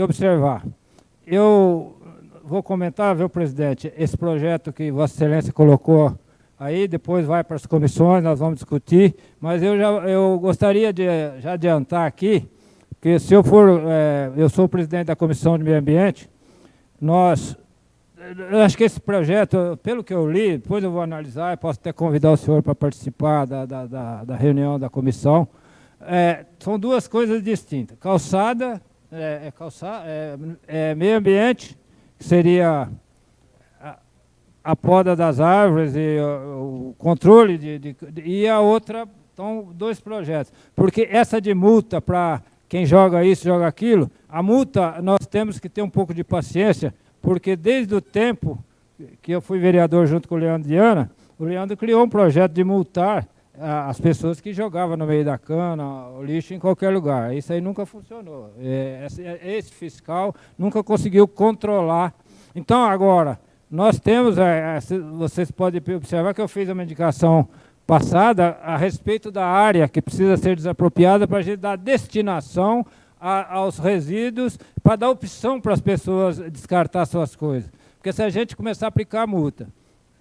observar. Eu vou comentar, viu, presidente, esse projeto que Vossa Excelência colocou aí depois vai para as comissões, nós vamos discutir, mas eu gostaria de já adiantar aqui, que se eu sou o presidente da Comissão de Meio Ambiente, eu acho que esse projeto, pelo que eu li, depois eu vou analisar, eu posso até convidar o senhor para participar da reunião da comissão. São duas coisas distintas. Calçada, meio ambiente, que seria a poda das árvores e o controle e a outra, então, dois projetos. Porque essa de multa para quem joga isso, joga aquilo, a multa nós temos que ter um pouco de paciência, porque desde o tempo que eu fui vereador junto com o Leandro Diana, o Leandro criou um projeto de multar as pessoas que jogavam no meio da cana, o lixo em qualquer lugar. Isso aí nunca funcionou. Esse fiscal nunca conseguiu controlar. Então, agora, nós temos, vocês podem observar que eu fiz uma indicação passada a respeito da área que precisa ser desapropriada para a gente dar destinação aos resíduos, para dar opção para as pessoas descartar suas coisas. Porque se a gente começar a aplicar multa,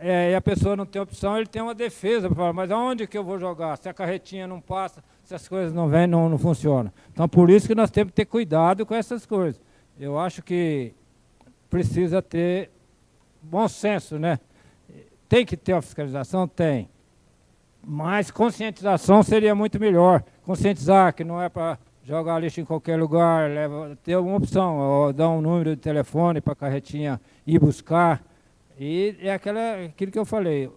e a pessoa não tem opção, ele tem uma defesa para falar, mas aonde que eu vou jogar? Se a carretinha não passa, se as coisas não vêm, não funcionam. Então, por isso que nós temos que ter cuidado com essas coisas. Eu acho que precisa ter bom senso, né? Tem que ter a fiscalização? Tem. Mas conscientização seria muito melhor. Conscientizar que não é para jogar lixo em qualquer lugar, ter uma opção, ou dar um número de telefone para a carretinha ir buscar. E é aquilo que eu falei,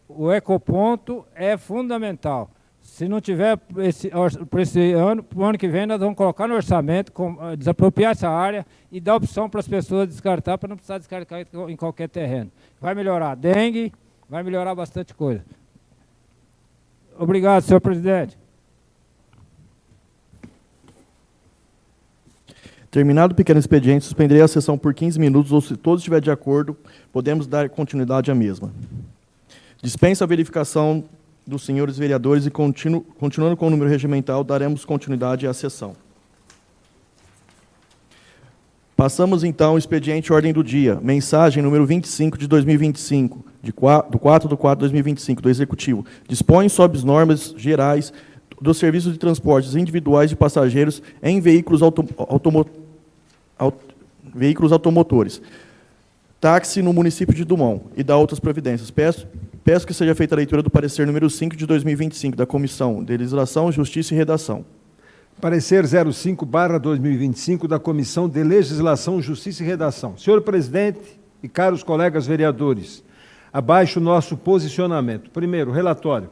o ecoponto é fundamental. Se não tiver para esse ano, para o ano que vem, nós vamos colocar no orçamento, desapropriar essa área e dar opção para as pessoas descartar, para não precisar descartar em qualquer terreno. Vai melhorar a dengue, vai melhorar bastante coisa. Obrigado, senhor presidente. Terminado o pequeno expediente, suspenderei a sessão por 15 minutos, ou se todos estiverem de acordo, podemos dar continuidade à mesma. Dispensa a verificação dos senhores vereadores e, continuando com o número regimental, daremos continuidade à sessão. Passamos, então, ao expediente ordem do dia. Mensagem número 25 de 2025, do 4/4/2025, do Executivo. Dispõe sobre as normas gerais dos serviços de transportes individuais de passageiros em veículos automotores. Táxi no município de Dumont e dá outras providências. Peço que seja feita a leitura do parecer número 5 de 2025, da Comissão de Legislação, Justiça e Redação. Parecer 05/2025 da Comissão de Legislação, Justiça e Redação. Senhor presidente e caros colegas vereadores, abaixo o nosso posicionamento. Primeiro, relatório.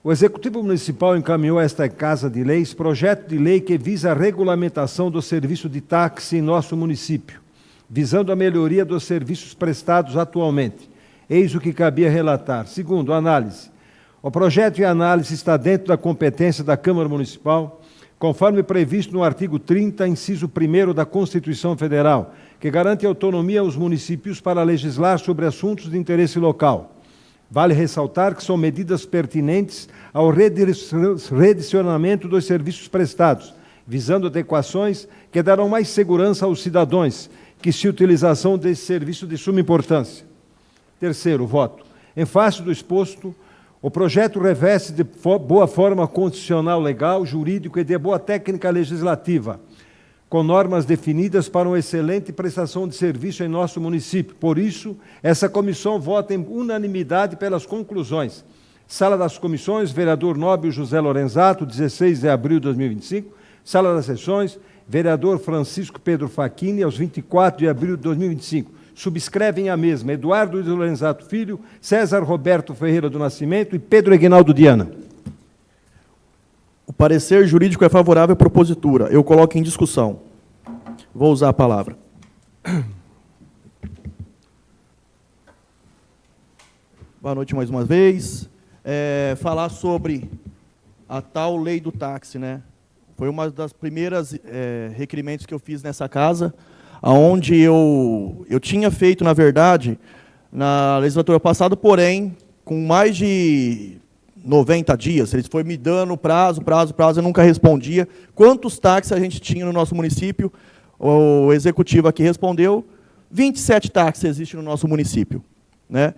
O Executivo Municipal encaminhou a esta Casa de Leis projeto de lei que visa a regulamentação do serviço de táxi em nosso município, visando a melhoria dos serviços prestados atualmente. Eis o que cabia relatar. Segundo, análise. O projeto e análise está dentro da competência da Câmara Municipal, conforme previsto no artigo 30, inciso 1º da Constituição Federal, que garante autonomia aos municípios para legislar sobre assuntos de interesse local. Vale ressaltar que são medidas pertinentes ao redirecionamento dos serviços prestados, visando adequações que darão mais segurança aos cidadãos, que se utilização desse serviço de suma importância. Terceiro, voto. Em face do exposto, o projeto reveste de boa forma constitucional, legal, jurídico e de boa técnica legislativa, com normas definidas para uma excelente prestação de serviço em nosso município. Por isso, essa comissão vota em unanimidade pelas conclusões. Sala das Comissões, vereador Nóbio José Lorenzato, 16 de abril de 2025. Sala das Sessões, vereador Francisco Pedro Facchini, aos 24 de abril de 2025. Subscrevem a mesma Eduardo de Lorenzato Filho, César Roberto Ferreira do Nascimento e Pedro Eguinaldo Diana. O parecer jurídico é favorável à propositura. Eu coloco em discussão. Vou usar a palavra. Boa noite mais uma vez. Falar sobre a tal lei do táxi, né? Foi uma das primeiras requerimentos que eu fiz nessa casa, onde eu tinha feito, na verdade, na legislatura passada, porém, com mais de 90 dias, eles foram me dando prazo, eu nunca respondia. Quantos táxis a gente tinha no nosso município? O executivo aqui respondeu, 27 táxis existem no nosso município, né?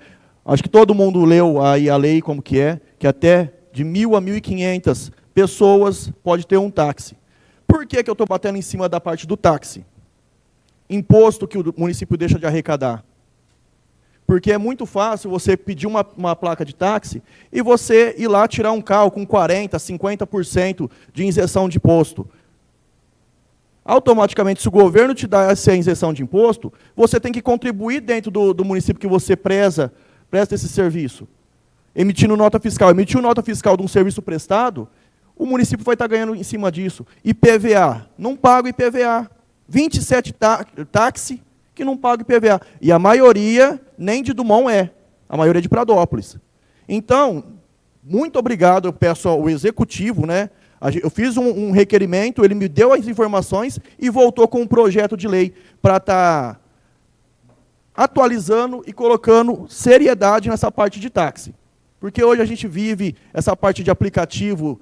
Acho que todo mundo leu aí a lei como que até de 1.000 a 1.500 pessoas pode ter um táxi. Por que eu estou batendo em cima da parte do táxi? Imposto que o município deixa de arrecadar. Porque é muito fácil você pedir uma placa de táxi e você ir lá tirar um carro com 40%, 50% de isenção de imposto. Automaticamente, se o governo te dá essa isenção de imposto, você tem que contribuir dentro do município que você presta esse serviço. Emitindo nota fiscal. Emitiu nota fiscal de um serviço prestado, o município vai estar ganhando em cima disso. IPVA. Não paga IPVA. 27 táxi que não paga IPVA. E a maioria nem de Dumont é. A maioria é de Pradópolis. Então, muito obrigado, eu peço ao executivo, né? Eu fiz um requerimento, ele me deu as informações e voltou com um projeto de lei para estar atualizando e colocando seriedade nessa parte de táxi. Porque hoje a gente vive essa parte de aplicativo,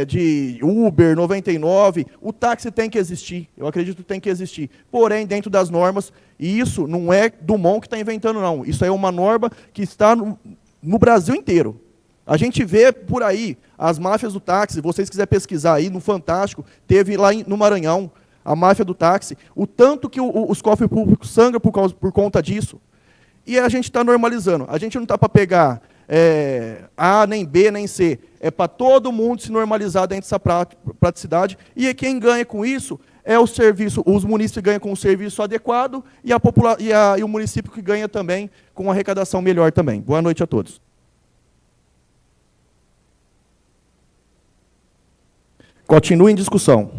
de Uber, 99, o táxi tem que existir, eu acredito que tem que existir, porém dentro das normas, e isso não é Dumont que está inventando não, isso é uma norma que está no Brasil inteiro. A gente vê por aí as máfias do táxi, se vocês quiserem pesquisar aí no Fantástico, teve lá no Maranhão, a máfia do táxi, o tanto que os cofres públicos sangram por conta disso. E a gente está normalizando, a gente não está para pegar A, nem B, nem C. É para todo mundo se normalizar dentro dessa praticidade. E quem ganha com isso é o serviço, os munícipes ganham com o serviço adequado e o município que ganha também com uma arrecadação melhor também. Boa noite a todos. Continua em discussão.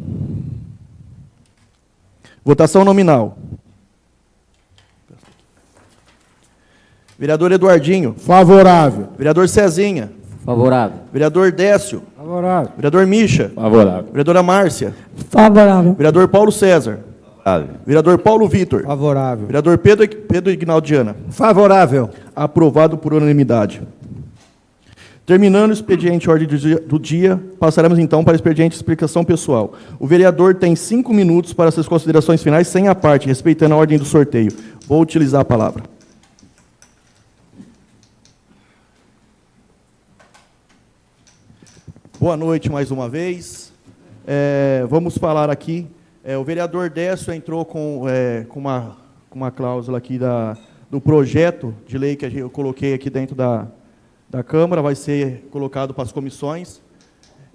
Votação nominal. Vereador Eduardinho. Favorável. Vereador Cezinha. Favorável. Vereador Décio. Favorável. Vereador Mischa. Favorável. Vereadora Márcia. Favorável. Vereador Paulo César. Favorável. Vereador Paulo Vitor. Favorável. Vereador Pedro Ignaldiana. Favorável. Aprovado por unanimidade. Terminando o expediente ordem do dia, passaremos então para o expediente de explicação pessoal. O vereador tem 5 minutos para suas considerações finais, sem a parte, respeitando a ordem do sorteio. Vou utilizar a palavra. Boa noite mais uma vez. Vamos falar aqui. O vereador Décio entrou com uma cláusula aqui do projeto de lei que eu coloquei aqui dentro da Câmara, vai ser colocado para as comissões.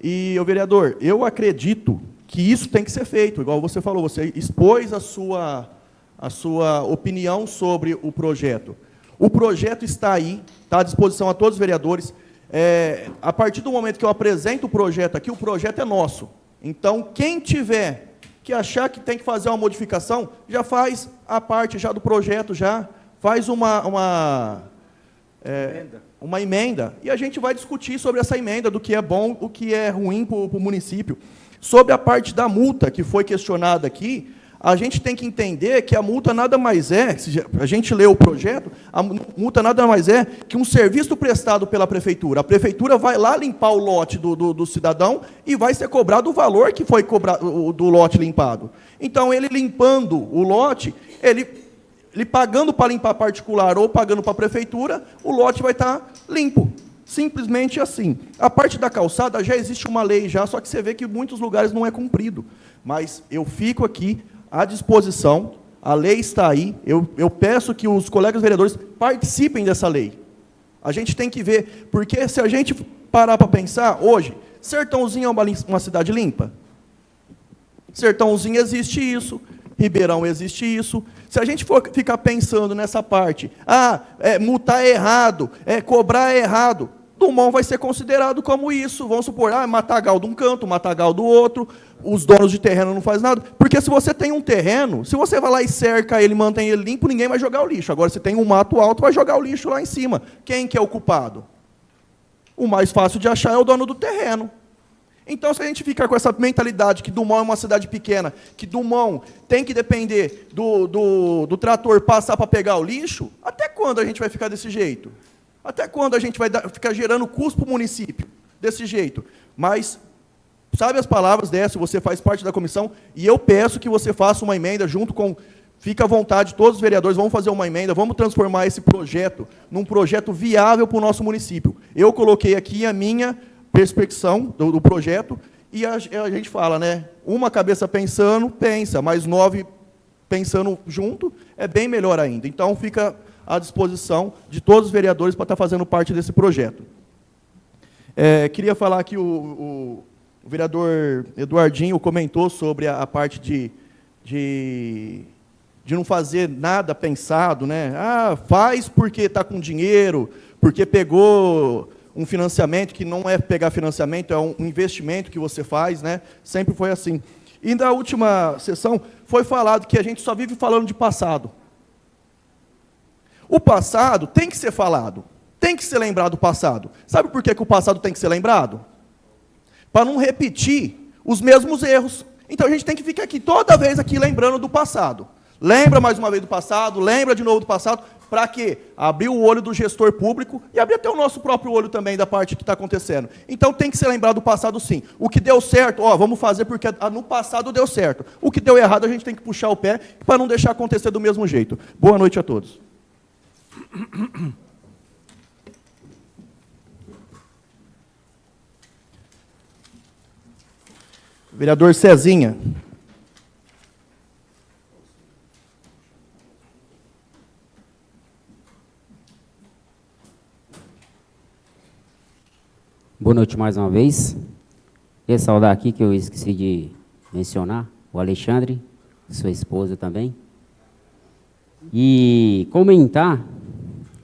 E, vereador, eu acredito que isso tem que ser feito, igual você falou, você expôs a sua opinião sobre o projeto. O projeto está aí, está à disposição a todos os vereadores. A partir do momento que eu apresento o projeto aqui, o projeto é nosso. Então, quem tiver que achar que tem que fazer uma modificação, já faz a parte já do projeto, já faz uma emenda, e a gente vai discutir sobre essa emenda, do que é bom, o que é ruim para o município. Sobre a parte da multa, que foi questionada aqui, a gente tem que entender que a multa nada mais é, se a gente lê o projeto, a multa nada mais é que um serviço prestado pela prefeitura. A prefeitura vai lá limpar o lote do cidadão e vai ser cobrado o valor que foi cobrado do lote limpado. Então, ele limpando o lote, ele pagando para limpar particular ou pagando para a prefeitura, o lote vai estar limpo. Simples assim. A parte da calçada já existe uma lei já, só que você vê que em muitos lugares não é cumprido. Mas eu fico aqui à disposição, a lei está aí, eu peço que os colegas vereadores participem dessa lei. A gente tem que ver, porque se a gente parar para pensar, hoje, Sertãozinho é uma cidade limpa? Sertãozinho existe isso, Ribeirão existe isso. Se a gente for ficar pensando nessa parte, multar é errado, cobrar é errado, Dumont vai ser considerado como isso. Vamos supor, matagal de um canto, matagal do outro, os donos de terreno não fazem nada. Porque se você tem um terreno, se você vai lá e cerca ele, mantém ele limpo, ninguém vai jogar o lixo. Agora, se tem um mato alto, vai jogar o lixo lá em cima. Quem que é o culpado? O mais fácil de achar é o dono do terreno. Então, se a gente ficar com essa mentalidade que Dumont é uma cidade pequena, que Dumont tem que depender do trator passar para pegar o lixo, até quando a gente vai ficar desse jeito? Até quando a gente vai ficar gerando custo para o município desse jeito? Mas, sabe as palavras dessa, você faz parte da comissão, e eu peço que você faça uma emenda junto com Fica à vontade, todos os vereadores, vamos fazer uma emenda, vamos transformar esse projeto num projeto viável para o nosso município. Eu coloquei aqui a minha perspecção do projeto, e a gente fala, né? Uma cabeça pensando, pensa, mas 9 pensando junto, é bem melhor ainda. Então, fica à disposição de todos os vereadores para estar fazendo parte desse projeto. Queria falar que o vereador Eduardinho comentou sobre a parte de não fazer nada pensado, né? Faz porque está com dinheiro, porque pegou um financiamento, que não é pegar financiamento, é um investimento que você faz, né? Sempre foi assim. E na última sessão foi falado que a gente só vive falando de passado. O passado tem que ser falado, tem que ser lembrado do passado. Sabe por que o passado tem que ser lembrado? Para não repetir os mesmos erros. Então a gente tem que ficar aqui toda vez aqui lembrando do passado. Lembra mais uma vez do passado, lembra de novo do passado, para quê? Abrir o olho do gestor público e abrir até o nosso próprio olho também da parte que está acontecendo. Então tem que ser lembrado do passado sim. O que deu certo, vamos fazer porque no passado deu certo. O que deu errado a gente tem que puxar o pé para não deixar acontecer do mesmo jeito. Boa noite a todos. Vereador Cezinha. Boa noite mais uma vez. Queria saudar aqui, que eu esqueci de mencionar, o Alexandre, sua esposa também. E comentar,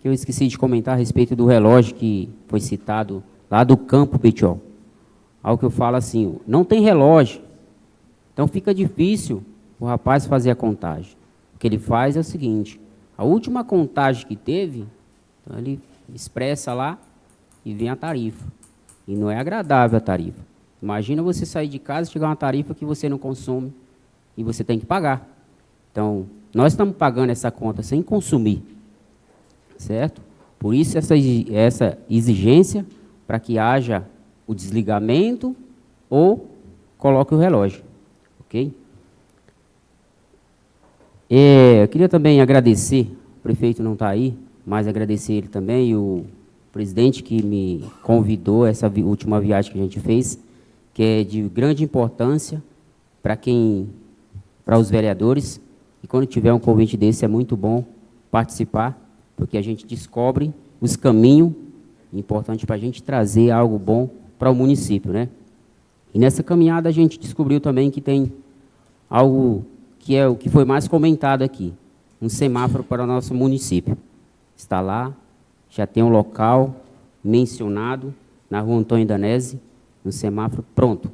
que eu esqueci de comentar a respeito do relógio que foi citado lá do Campo Petiol. Algo que eu falo assim, não tem relógio, então fica difícil o rapaz fazer a contagem. O que ele faz é o seguinte, a última contagem que teve, então ele expressa lá e vem a tarifa. E não é agradável a tarifa. Imagina você sair de casa e chegar uma tarifa que você não consome e você tem que pagar. Então, nós estamos pagando essa conta sem consumir, certo? Por isso essa exigência para que haja o desligamento ou coloque o relógio, ok? Eu queria também agradecer, o prefeito não está aí, mas agradecer ele também e o presidente que me convidou essa última viagem que a gente fez, que é de grande importância para os vereadores, e quando tiver um convite desse é muito bom participar, porque a gente descobre os caminhos importantes para a gente trazer algo bom para o município, né? E nessa caminhada a gente descobriu também que tem algo que é o que foi mais comentado aqui, um semáforo para o nosso município. Está lá, já tem um local mencionado na rua Antônio Danese, um semáforo pronto.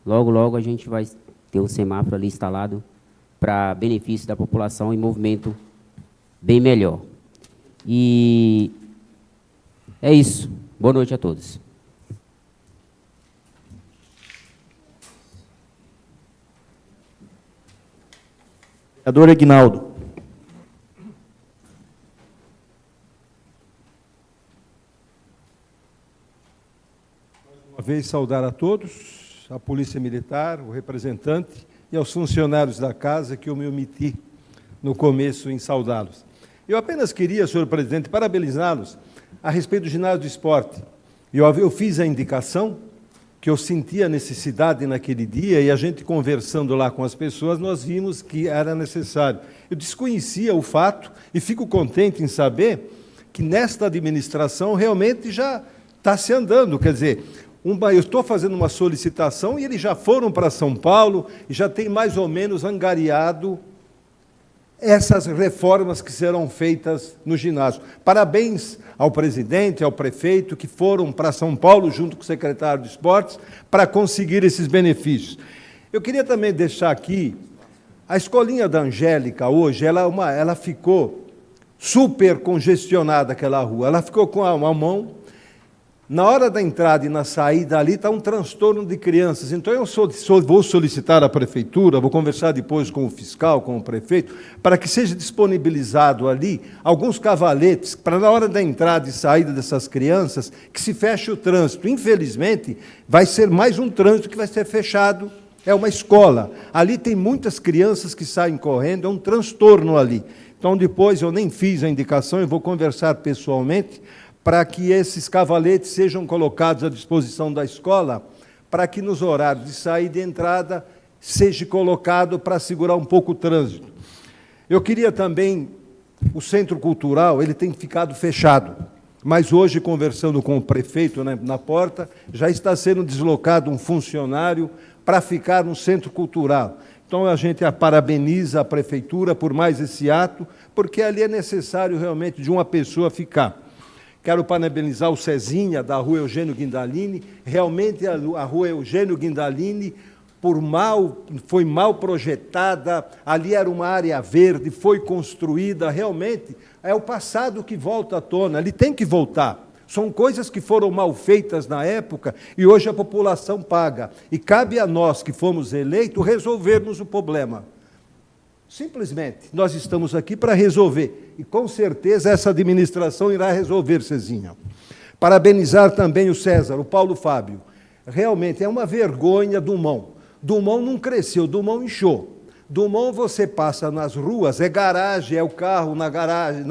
Logo, logo a gente vai ter um semáforo ali instalado para benefício da população e movimento bem melhor. E é isso. Boa noite a todos. Vereador Aguinaldo. Uma vez saudar a todos, a Polícia Militar, o representante e aos funcionários da casa que eu me omiti no começo em saudá-los. Eu apenas queria, senhor presidente, parabenizá-los a respeito do ginásio de esporte. Eu fiz a indicação que eu sentia necessidade naquele dia e a gente conversando lá com as pessoas, nós vimos que era necessário. Eu desconhecia o fato e fico contente em saber que nesta administração realmente já está se andando, quer dizer, eu estou fazendo uma solicitação e eles já foram para São Paulo e já tem mais ou menos angariado essas reformas que serão feitas no ginásio. Parabéns ao presidente, ao prefeito, que foram para São Paulo, junto com o secretário de Esportes, para conseguir esses benefícios. Eu queria também deixar aqui, a escolinha da Angélica, hoje, ela ficou super congestionada, aquela rua. Ela ficou com uma mão. Na hora da entrada e na saída ali está um transtorno de crianças. Então, eu vou solicitar à prefeitura, vou conversar depois com o fiscal, com o prefeito, para que seja disponibilizado ali alguns cavaletes, para na hora da entrada e saída dessas crianças, que se feche o trânsito. Infelizmente, vai ser mais um trânsito que vai ser fechado É uma escola. Ali tem muitas crianças que saem correndo, é um transtorno ali. Então, depois, eu nem fiz a indicação, eu vou conversar pessoalmente para que esses cavaletes sejam colocados à disposição da escola, para que nos horários de saída e entrada seja colocado para segurar um pouco o trânsito. Eu queria também, o Centro Cultural, ele tem ficado fechado, mas hoje, conversando com o prefeito na porta, já está sendo deslocado um funcionário para ficar no Centro Cultural. Então, a gente parabeniza a prefeitura por mais esse ato, porque ali é necessário realmente de uma pessoa ficar. Quero parabenizar o Cezinha, da Rua Eugênio Guindalini. Realmente, a Rua Eugênio Guindalini foi mal projetada, ali era uma área verde, foi construída, realmente, é o passado que volta à tona, ali tem que voltar. São coisas que foram mal feitas na época e hoje a população paga. E cabe a nós, que fomos eleitos, resolvermos o problema. Simplesmente, nós estamos aqui para resolver. E, com certeza, essa administração irá resolver, Cezinha. Parabenizar também o César, o Paulo Fábio. Realmente, é uma vergonha Dumont. Dumont não cresceu, Dumont inchou. Dumont, você passa nas ruas, é garagem, é o carro na garagem,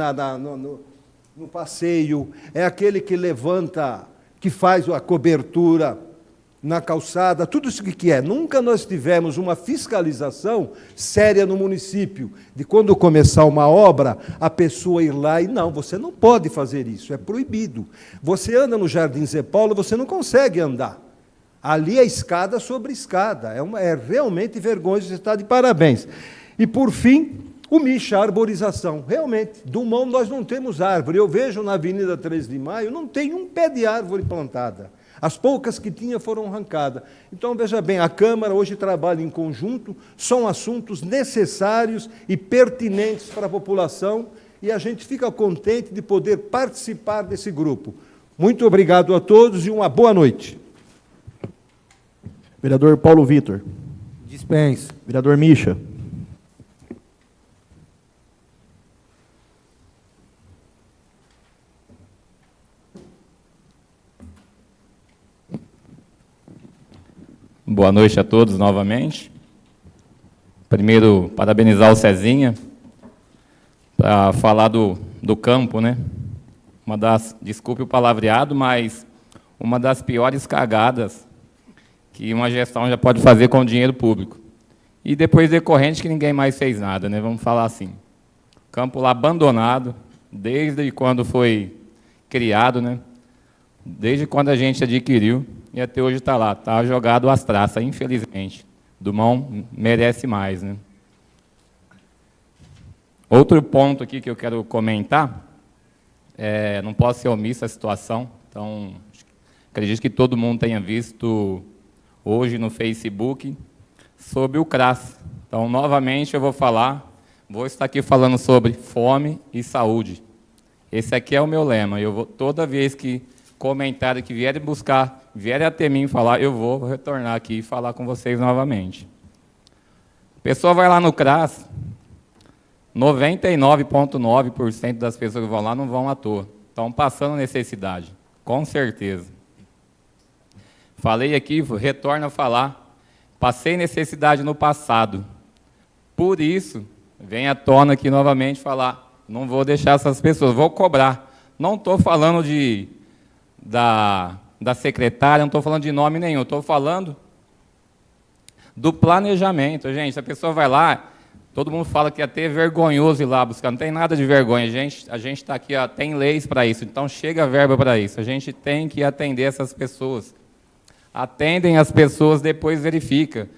no passeio, é aquele que levanta, que faz a cobertura na calçada, tudo isso que é. Nunca nós tivemos uma fiscalização séria no município, de quando começar uma obra, a pessoa ir lá e, não, você não pode fazer isso, é proibido. Você anda no Jardim Zé Paulo, você não consegue andar. Ali é escada sobre escada, é realmente vergonhoso, você está de parabéns. E, por fim, o Misha, a arborização. Realmente, Dumont nós não temos árvore. Eu vejo na Avenida 13 de Maio, não tem um pé de árvore plantada. As poucas que tinha foram arrancadas. Então, veja bem, a Câmara hoje trabalha em conjunto, são assuntos necessários e pertinentes para a população, e a gente fica contente de poder participar desse grupo. Muito obrigado a todos e uma boa noite. Vereador Paulo Vitor. Dispenso. Vereador Misha. Boa noite a todos novamente. Primeiro, parabenizar o Cezinha para falar do campo, né? Desculpe o palavreado, mas uma das piores cagadas que uma gestão já pode fazer com o dinheiro público. E depois decorrente que ninguém mais fez nada, né? Vamos falar assim. Campo lá abandonado, desde quando foi criado, né? Desde quando a gente adquiriu, e até hoje está lá, está jogado às traças, infelizmente. Dumont merece mais, né? Outro ponto aqui que eu quero comentar, não posso ser omisso a situação, então acredito que todo mundo tenha visto hoje no Facebook sobre o CRAS. Então, novamente, eu vou estar aqui falando sobre fome e saúde. Esse aqui é o meu lema. Toda vez que comentário que vierem até mim falar, eu vou retornar aqui e falar com vocês novamente. A pessoa vai lá no CRAS, 99,9% das pessoas que vão lá não vão à toa. Estão passando necessidade, com certeza. Falei aqui, retorno a falar, passei necessidade no passado. Por isso, vem à tona aqui novamente falar, não vou deixar essas pessoas, vou cobrar. Não estou falando da secretária, não estou falando de nome nenhum, estou falando do planejamento. Gente, a pessoa vai lá, todo mundo fala que é até vergonhoso ir lá buscar, não tem nada de vergonha, a gente está aqui, tem leis para isso, então chega a verba para isso, a gente tem que atender essas pessoas. Atendem as pessoas, depois verifica.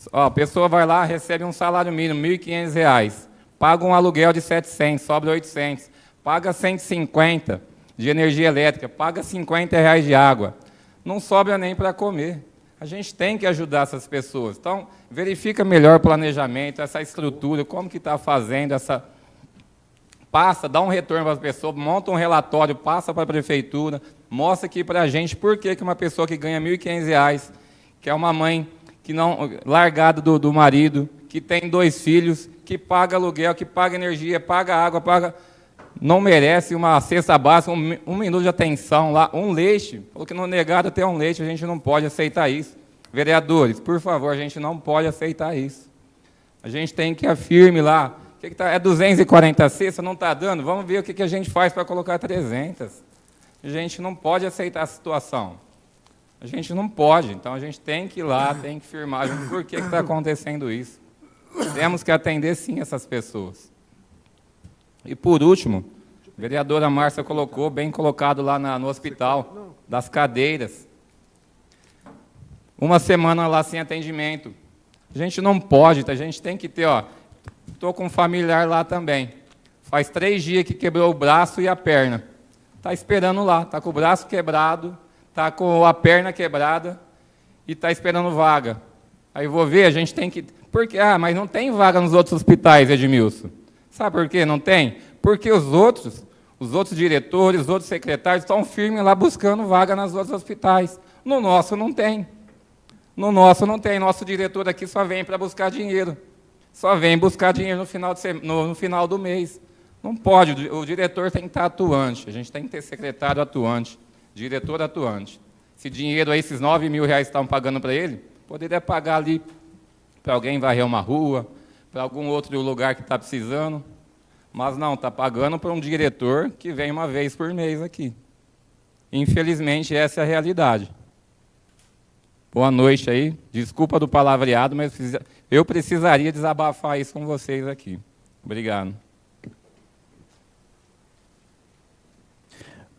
A pessoa vai lá, recebe um salário mínimo, R$ 1.500, paga um aluguel de 700, sobra 800, paga 150 de energia elétrica, paga R$50 de água, não sobra nem para comer. A gente tem que ajudar essas pessoas. Então, verifica melhor o planejamento, essa estrutura, como que está fazendo, dá um retorno para as pessoas, monta um relatório, passa para a prefeitura, mostra aqui para a gente por que uma pessoa que ganha R$ 1.500, que é uma mãe que não, largada do marido, que tem 2 filhos, que paga aluguel, que paga energia, paga água, não merece uma cesta básica, um minuto de atenção lá, um leite, falou que não negaram até um leite, a gente não pode aceitar isso. Vereadores, por favor, a gente não pode aceitar isso. A gente tem que ir firme lá. É 240 cestas, não está dando? Vamos ver o que a gente faz para colocar 300. A gente não pode aceitar a situação. A gente não pode. Então, a gente tem que ir lá, tem que firmar. Por que está acontecendo isso? Temos que atender, sim, essas pessoas. E, por último, a vereadora Márcia colocou, bem colocado lá no hospital, das cadeiras. Uma semana lá sem atendimento. A gente não pode, a gente tem que ter, estou com um familiar lá também. Faz 3 dias que quebrou o braço e a perna. Está esperando lá, está com o braço quebrado, está com a perna quebrada e está esperando vaga. Aí vou ver, a gente tem que... Porque, mas não tem vaga nos outros hospitais, Edmilson. Sabe por quê? Não tem? Porque os outros diretores, os outros secretários estão firmes lá buscando vaga nos outros hospitais. No nosso não tem. No nosso não tem. Nosso diretor aqui só vem para buscar dinheiro. Só vem buscar dinheiro no final do mês. Não pode. O diretor tem que estar atuante. A gente tem que ter secretário atuante, diretor atuante. Esse dinheiro aí, esses R$9 mil que estão pagando para ele, poderia pagar ali para alguém varrer uma rua, para algum outro lugar que está precisando. Mas não, está pagando para um diretor que vem uma vez por mês aqui. Infelizmente, essa é a realidade. Boa noite aí. Desculpa do palavreado, mas eu precisaria desabafar isso com vocês aqui. Obrigado.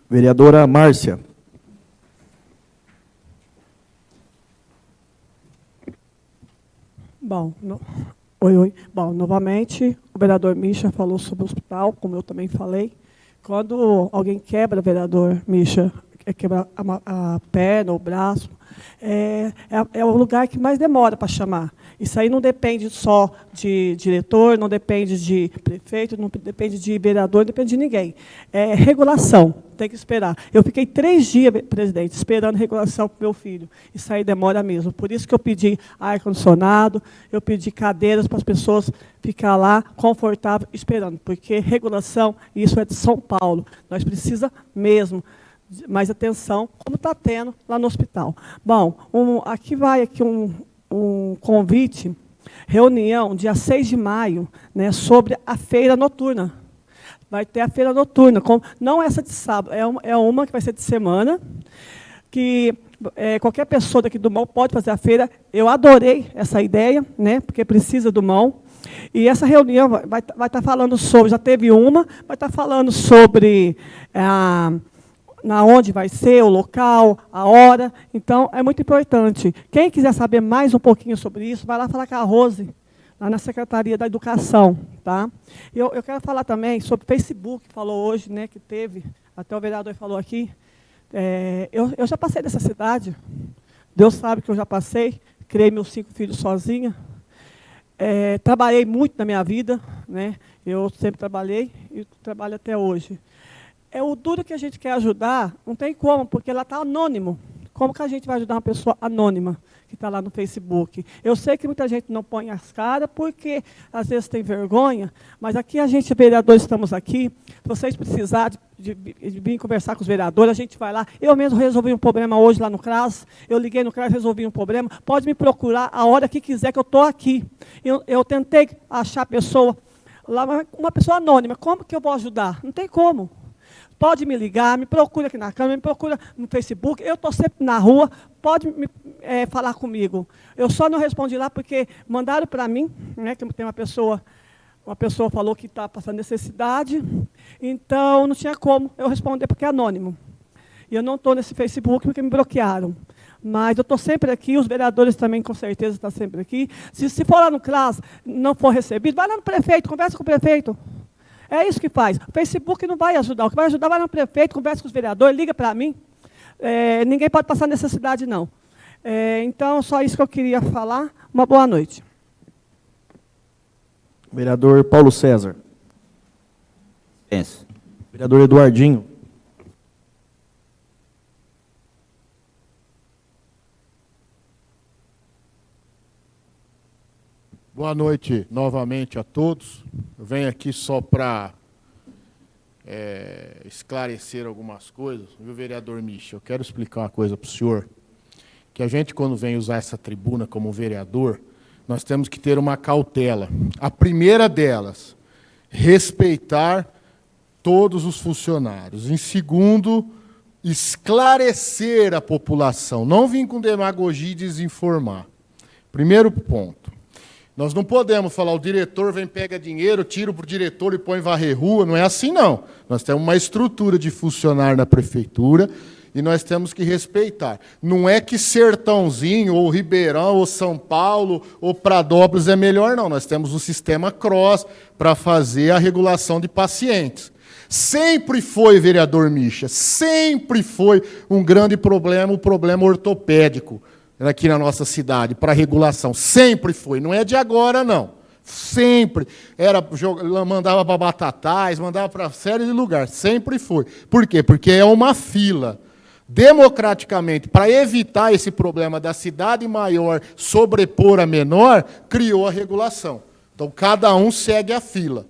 Vereadora Márcia. Bom, oi. Bom, novamente, o vereador Mischa falou sobre o hospital, como eu também falei. Quando alguém quebra, vereador Mischa, quebra a perna ou o braço, é o lugar que mais demora para chamar. Isso aí não depende só de diretor, não depende de prefeito, não depende de vereador, não depende de ninguém. É regulação, tem que esperar. Eu fiquei 3 dias, presidente, esperando regulação para o meu filho. Isso aí demora mesmo. Por isso que eu pedi ar-condicionado, eu pedi cadeiras para as pessoas ficar lá confortável esperando, porque regulação, isso é de São Paulo. Nós precisamos mesmo mais atenção, como está tendo lá no hospital. Bom, aqui vai um convite, reunião, dia 6 de maio, né, sobre a feira noturna. Vai ter a feira noturna, não essa de sábado, é uma que vai ser de semana, que qualquer pessoa daqui do mall pode fazer a feira. Eu adorei essa ideia, né, porque precisa do mall. E essa reunião vai estar falando sobre, já teve uma, vai estar falando sobre na onde vai ser, o local, a hora. Então, é muito importante. Quem quiser saber mais um pouquinho sobre isso, vai lá falar com a Rose, lá na Secretaria da Educação. Tá? Eu quero falar também sobre o Facebook, que falou hoje, né, que teve, até o vereador falou aqui. Eu já passei dessa cidade, Deus sabe que eu já passei, criei meus 5 filhos sozinha. Trabalhei muito na minha vida, né? Eu sempre trabalhei e trabalho até hoje. O duro que a gente quer ajudar, não tem como, porque ela está anônimo. Como que a gente vai ajudar uma pessoa anônima que está lá no Facebook? Eu sei que muita gente não põe as caras, porque às vezes tem vergonha, mas aqui a gente, vereadores, estamos aqui. Se vocês precisarem de vir conversar com os vereadores, a gente vai lá. Eu mesmo resolvi um problema hoje lá no CRAS, eu liguei no CRAS, resolvi um problema. Pode me procurar a hora que quiser, que eu estou aqui. Eu tentei achar a pessoa, lá, uma pessoa anônima. Como que eu vou ajudar? Não tem como. Pode me ligar, me procura aqui na Câmara, me procura no Facebook. Eu estou sempre na rua, pode falar comigo. Eu só não respondi lá porque mandaram para mim, né, que tem uma pessoa falou que está passando necessidade, então não tinha como eu responder porque é anônimo. E eu não estou nesse Facebook porque me bloquearam. Mas eu estou sempre aqui, os vereadores também com certeza estão sempre aqui. Se for lá no CRAS, não for recebido, vai lá no prefeito, conversa com o prefeito. É isso que faz. O Facebook não vai ajudar. O que vai ajudar vai no prefeito, conversa com os vereadores, liga para mim. Ninguém pode passar necessidade, não. Então, só isso que eu queria falar. Uma boa noite. Vereador Paulo César. Penso. Vereador Eduardinho. Boa noite novamente a todos. Eu venho aqui só para esclarecer algumas coisas. Viu, vereador Mischa? Eu quero explicar uma coisa para o senhor, que a gente, quando vem usar essa tribuna como vereador, nós temos que ter uma cautela. A primeira delas, respeitar todos os funcionários. Em segundo, esclarecer a população, não vir com demagogia e desinformar. Primeiro ponto. Nós não podemos falar, o diretor vem, pega dinheiro, tira para o diretor e põe varrer rua. Não é assim, não. Nós temos uma estrutura de funcionário na prefeitura e nós temos que respeitar. Não é que Sertãozinho, ou Ribeirão, ou São Paulo, ou Pradópolis é melhor, não. Nós temos o sistema CROSS para fazer a regulação de pacientes. Sempre foi, vereador Mischa, sempre foi um grande problema, o problema ortopédico aqui na nossa cidade, para regulação. Sempre foi, não é de agora, não. Sempre. Mandava para Batatais, mandava para série de lugares, sempre foi. Por quê? Porque é uma fila. Democraticamente, para evitar esse problema da cidade maior sobrepor a menor, criou a regulação. Então, cada um segue a fila.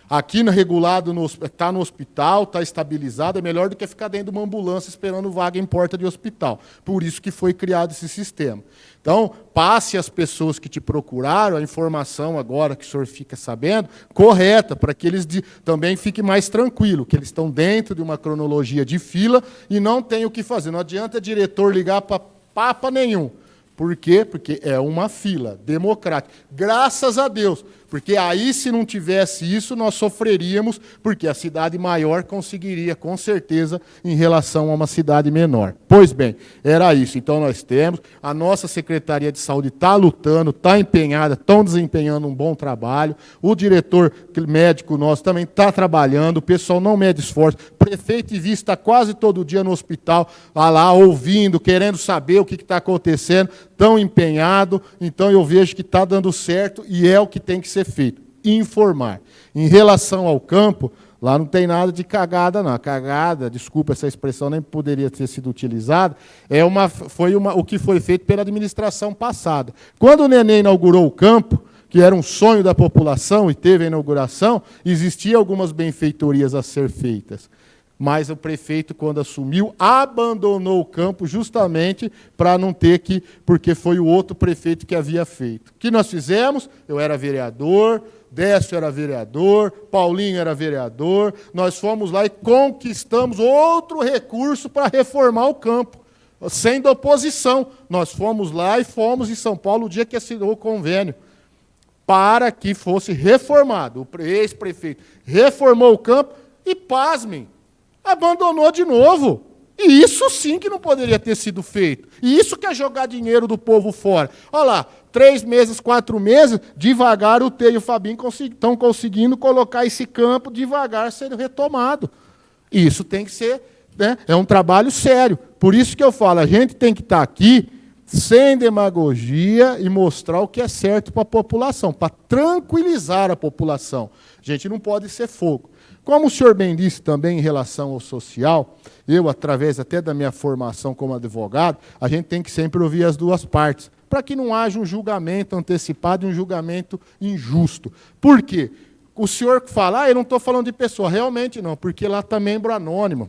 Aqui no regulado, está no hospital, está estabilizado, é melhor do que ficar dentro de uma ambulância esperando vaga em porta de hospital. Por isso que foi criado esse sistema. Então, passe às pessoas que te procuraram a informação agora que o senhor fica sabendo, correta, para que eles também fiquem mais tranquilos, que eles estão dentro de uma cronologia de fila e não tem o que fazer. Não adianta diretor ligar para papa nenhum. Por quê? Porque é uma fila democrática. Graças a Deus. Porque aí, se não tivesse isso, nós sofreríamos, porque a cidade maior conseguiria, com certeza, em relação a uma cidade menor. Pois bem, era isso. Então, nós temos, a nossa Secretaria de Saúde está lutando, está empenhada, estão desempenhando um bom trabalho, o diretor médico nosso também está trabalhando, o pessoal não mede esforço, o prefeito e vice está quase todo dia no hospital, lá, ouvindo, querendo saber o que está acontecendo, tão empenhado, então eu vejo que está dando certo e é o que tem que ser feito, informar. Em relação ao campo, lá não tem nada de cagada, não. A cagada, desculpa, essa expressão nem poderia ter sido utilizada, o que foi feito pela administração passada. Quando o Nenê inaugurou o campo, que era um sonho da população e teve a inauguração, existiam algumas benfeitorias a ser feitas. Mas o prefeito, quando assumiu, abandonou o campo justamente para não ter que, porque foi o outro prefeito que havia feito. O que nós fizemos? Eu era vereador, Décio era vereador, Paulinho era vereador, nós fomos lá e conquistamos outro recurso para reformar o campo, sendo oposição. Nós fomos lá e fomos em São Paulo o dia que assinou o convênio, para que fosse reformado. O ex-prefeito reformou o campo e, pasmem, abandonou de novo. E isso sim que não poderia ter sido feito. E isso que é jogar dinheiro do povo fora. Olha lá, 3 meses, 4 meses, devagar o Tê e o Fabinho estão conseguindo colocar esse campo devagar sendo retomado. E isso tem que ser, né, é um trabalho sério. Por isso que eu falo, a gente tem que estar aqui sem demagogia e mostrar o que é certo para a população, para tranquilizar a população. A gente não pode ser fogo. Como o senhor bem disse também em relação ao social, eu, através até da minha formação como advogado, a gente tem que sempre ouvir as duas partes, para que não haja um julgamento antecipado e um julgamento injusto. Por quê? O senhor fala, eu não estou falando de pessoa, realmente não, porque lá está membro anônimo.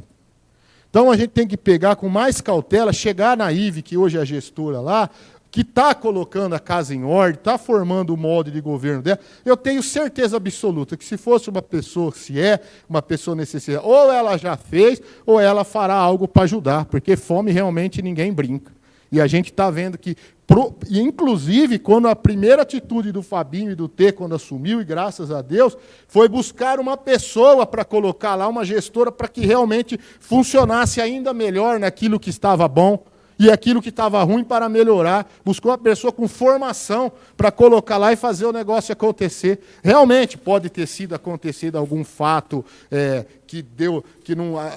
Então, a gente tem que pegar com mais cautela, chegar na IVE, que hoje é a gestora lá, que está colocando a casa em ordem, está formando o molde de governo dela, eu tenho certeza absoluta que se fosse uma pessoa, se é uma pessoa necessitada, ou ela já fez, ou ela fará algo para ajudar, porque fome realmente ninguém brinca. E a gente está vendo que, inclusive, quando a primeira atitude do Fabinho e do Tê, quando assumiu, e graças a Deus, foi buscar uma pessoa para colocar lá, uma gestora, para que realmente funcionasse ainda melhor naquilo que estava bom, e aquilo que estava ruim para melhorar. Buscou uma pessoa com formação para colocar lá e fazer o negócio acontecer. Realmente pode ter acontecido algum fato que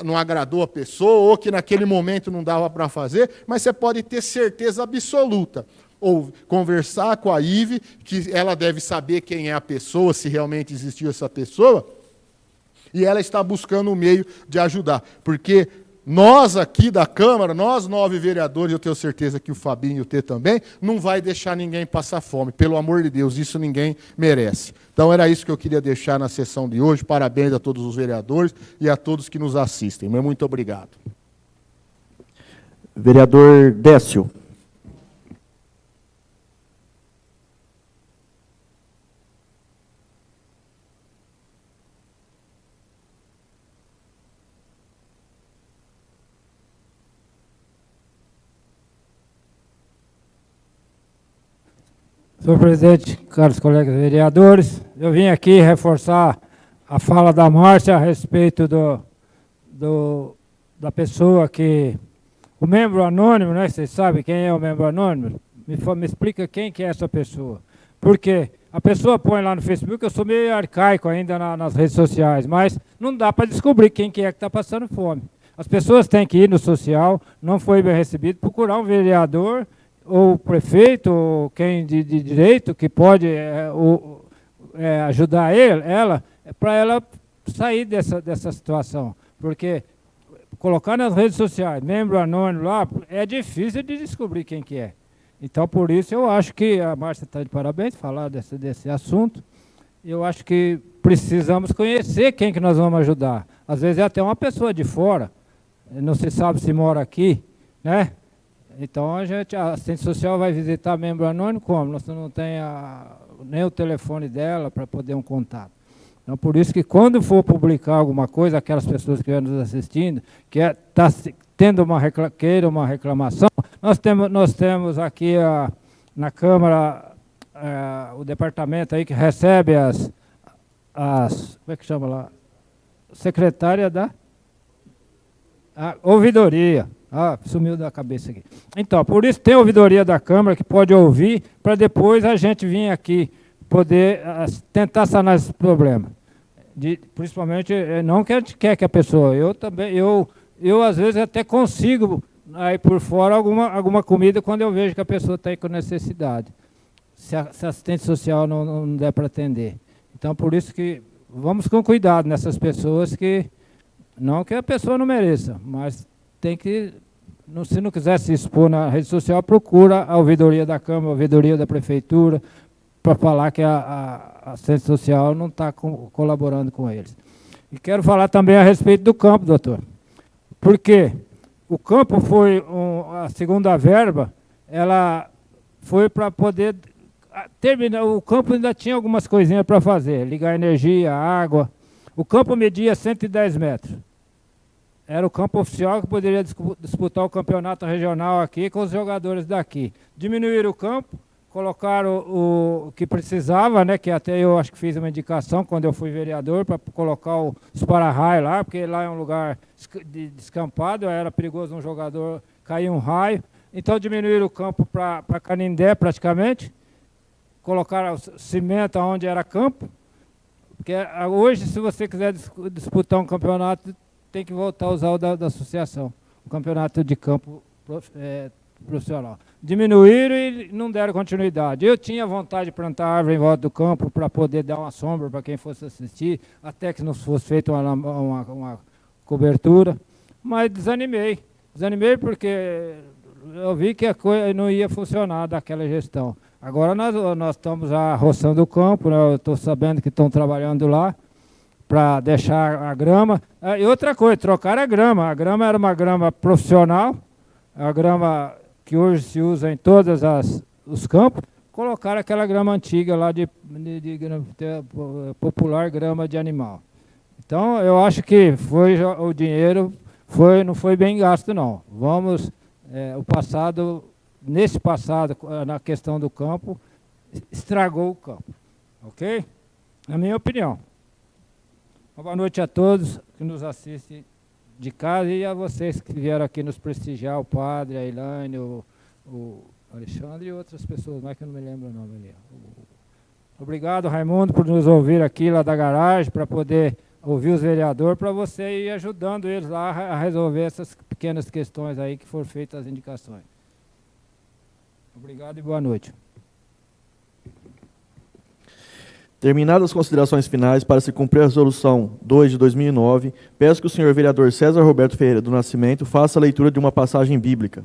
não agradou a pessoa ou que naquele momento não dava para fazer, mas você pode ter certeza absoluta. Ou conversar com a IVE, que ela deve saber quem é a pessoa, se realmente existiu essa pessoa, e ela está buscando um meio de ajudar. Porque nós aqui da Câmara, nós 9 vereadores, eu tenho certeza que o Fabinho e o Tê também, não vai deixar ninguém passar fome. Pelo amor de Deus, isso ninguém merece. Então era isso que eu queria deixar na sessão de hoje. Parabéns a todos os vereadores e a todos que nos assistem. Muito obrigado. Vereador Décio. Senhor presidente, caros colegas vereadores, eu vim aqui reforçar a fala da Márcia a respeito da pessoa que... O membro anônimo, né? Vocês sabem quem é o membro anônimo? Me explica quem que é essa pessoa. Porque a pessoa põe lá no Facebook, eu sou meio arcaico ainda nas redes sociais, mas não dá para descobrir quem que é que está passando fome. As pessoas têm que ir no social, não foi bem recebido, procurar um vereador, ou prefeito, ou quem de direito, que pode ajudar ela, para ela sair dessa situação. Porque colocar nas redes sociais, membro anônimo lá, é difícil de descobrir quem que é. Então, por isso, eu acho que a Márcia está de parabéns, falar desse assunto. Eu acho que precisamos conhecer quem que nós vamos ajudar. Às vezes é até uma pessoa de fora, não se sabe se mora aqui, né? Então, a assistente social vai visitar membro anônimo como? Nós não tem nem o telefone dela para poder um contato. Então, por isso que quando for publicar alguma coisa, aquelas pessoas que estão nos assistindo, que está tendo uma reclamação, nós temos aqui na Câmara o departamento aí que recebe como é que chama lá? Secretária da ouvidoria. Sumiu da cabeça aqui. Então, por isso tem a ouvidoria da Câmara que pode ouvir, para depois a gente vir aqui poder tentar sanar esse problema. Principalmente, não que a gente quer que a pessoa, eu às vezes até consigo aí por fora alguma comida quando eu vejo que a pessoa está aí com necessidade, se a assistente social não der para atender. Então, por isso que vamos com cuidado nessas pessoas que, não que a pessoa não mereça, mas tem que, se não quiser se expor na rede social, procura a ouvidoria da Câmara, a ouvidoria da Prefeitura, para falar que a assistente social não está colaborando com eles. E quero falar também a respeito do campo, doutor. Porque o campo foi, a segunda verba, ela foi para poder terminar, o campo ainda tinha algumas coisinhas para fazer, ligar energia, água. O campo media 110 metros. Era o campo oficial que poderia disputar o campeonato regional aqui com os jogadores daqui. Diminuíram o campo, colocaram o que precisava, né, que até eu acho que fiz uma indicação quando eu fui vereador para colocar os para-raio lá, porque lá é um lugar descampado, era perigoso um jogador cair um raio. Então diminuíram o campo para Canindé praticamente, colocaram cimento onde era campo, porque hoje se você quiser disputar um campeonato tem que voltar a usar o da associação, o campeonato de campo profissional. Diminuíram e não deram continuidade. Eu tinha vontade de plantar árvore em volta do campo para poder dar uma sombra para quem fosse assistir, até que não fosse feita uma cobertura, mas desanimei. Desanimei porque eu vi que a coisa não ia funcionar daquela gestão. Agora nós estamos roçando o campo, né? Eu estou sabendo que estão trabalhando lá para deixar a grama. E outra coisa, trocaram a grama. A grama era uma grama profissional, a grama que hoje se usa em todos os campos, colocaram aquela grama antiga lá de popular grama de animal. Então, eu acho que o dinheiro não foi bem gasto, não. Nesse passado, na questão do campo, estragou o campo. Ok? Na minha opinião. Boa noite a todos que nos assistem de casa e a vocês que vieram aqui nos prestigiar, o padre, a Ilane, o Alexandre e outras pessoas, mais que eu não me lembro o nome ali. Obrigado, Raimundo, por nos ouvir aqui lá da garagem, para poder ouvir os vereadores, para você ir ajudando eles lá a resolver essas pequenas questões aí que foram feitas as indicações. Obrigado e boa noite. Terminadas as considerações finais, para se cumprir a resolução 2 de 2009, peço que o senhor vereador César Roberto Ferreira do Nascimento faça a leitura de uma passagem bíblica.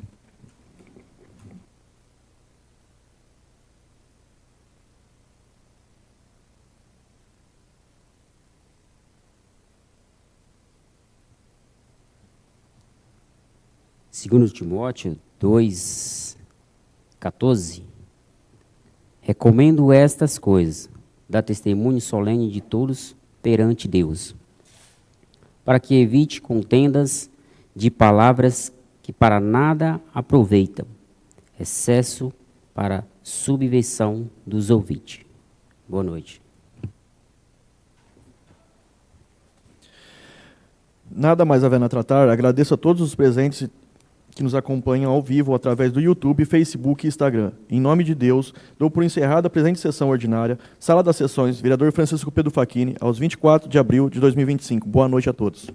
Segundo Timóteo 2:14, recomendo estas coisas, dá testemunho solene de todos perante Deus, para que evite contendas de palavras que para nada aproveitam, excesso para subversão dos ouvintes. Boa noite. Nada mais havendo a tratar, agradeço a todos os presentes que nos acompanham ao vivo através do YouTube, Facebook e Instagram. Em nome de Deus, dou por encerrada a presente sessão ordinária, Sala das Sessões, vereador Francisco Pedro Facchini, aos 24 de abril de 2025. Boa noite a todos.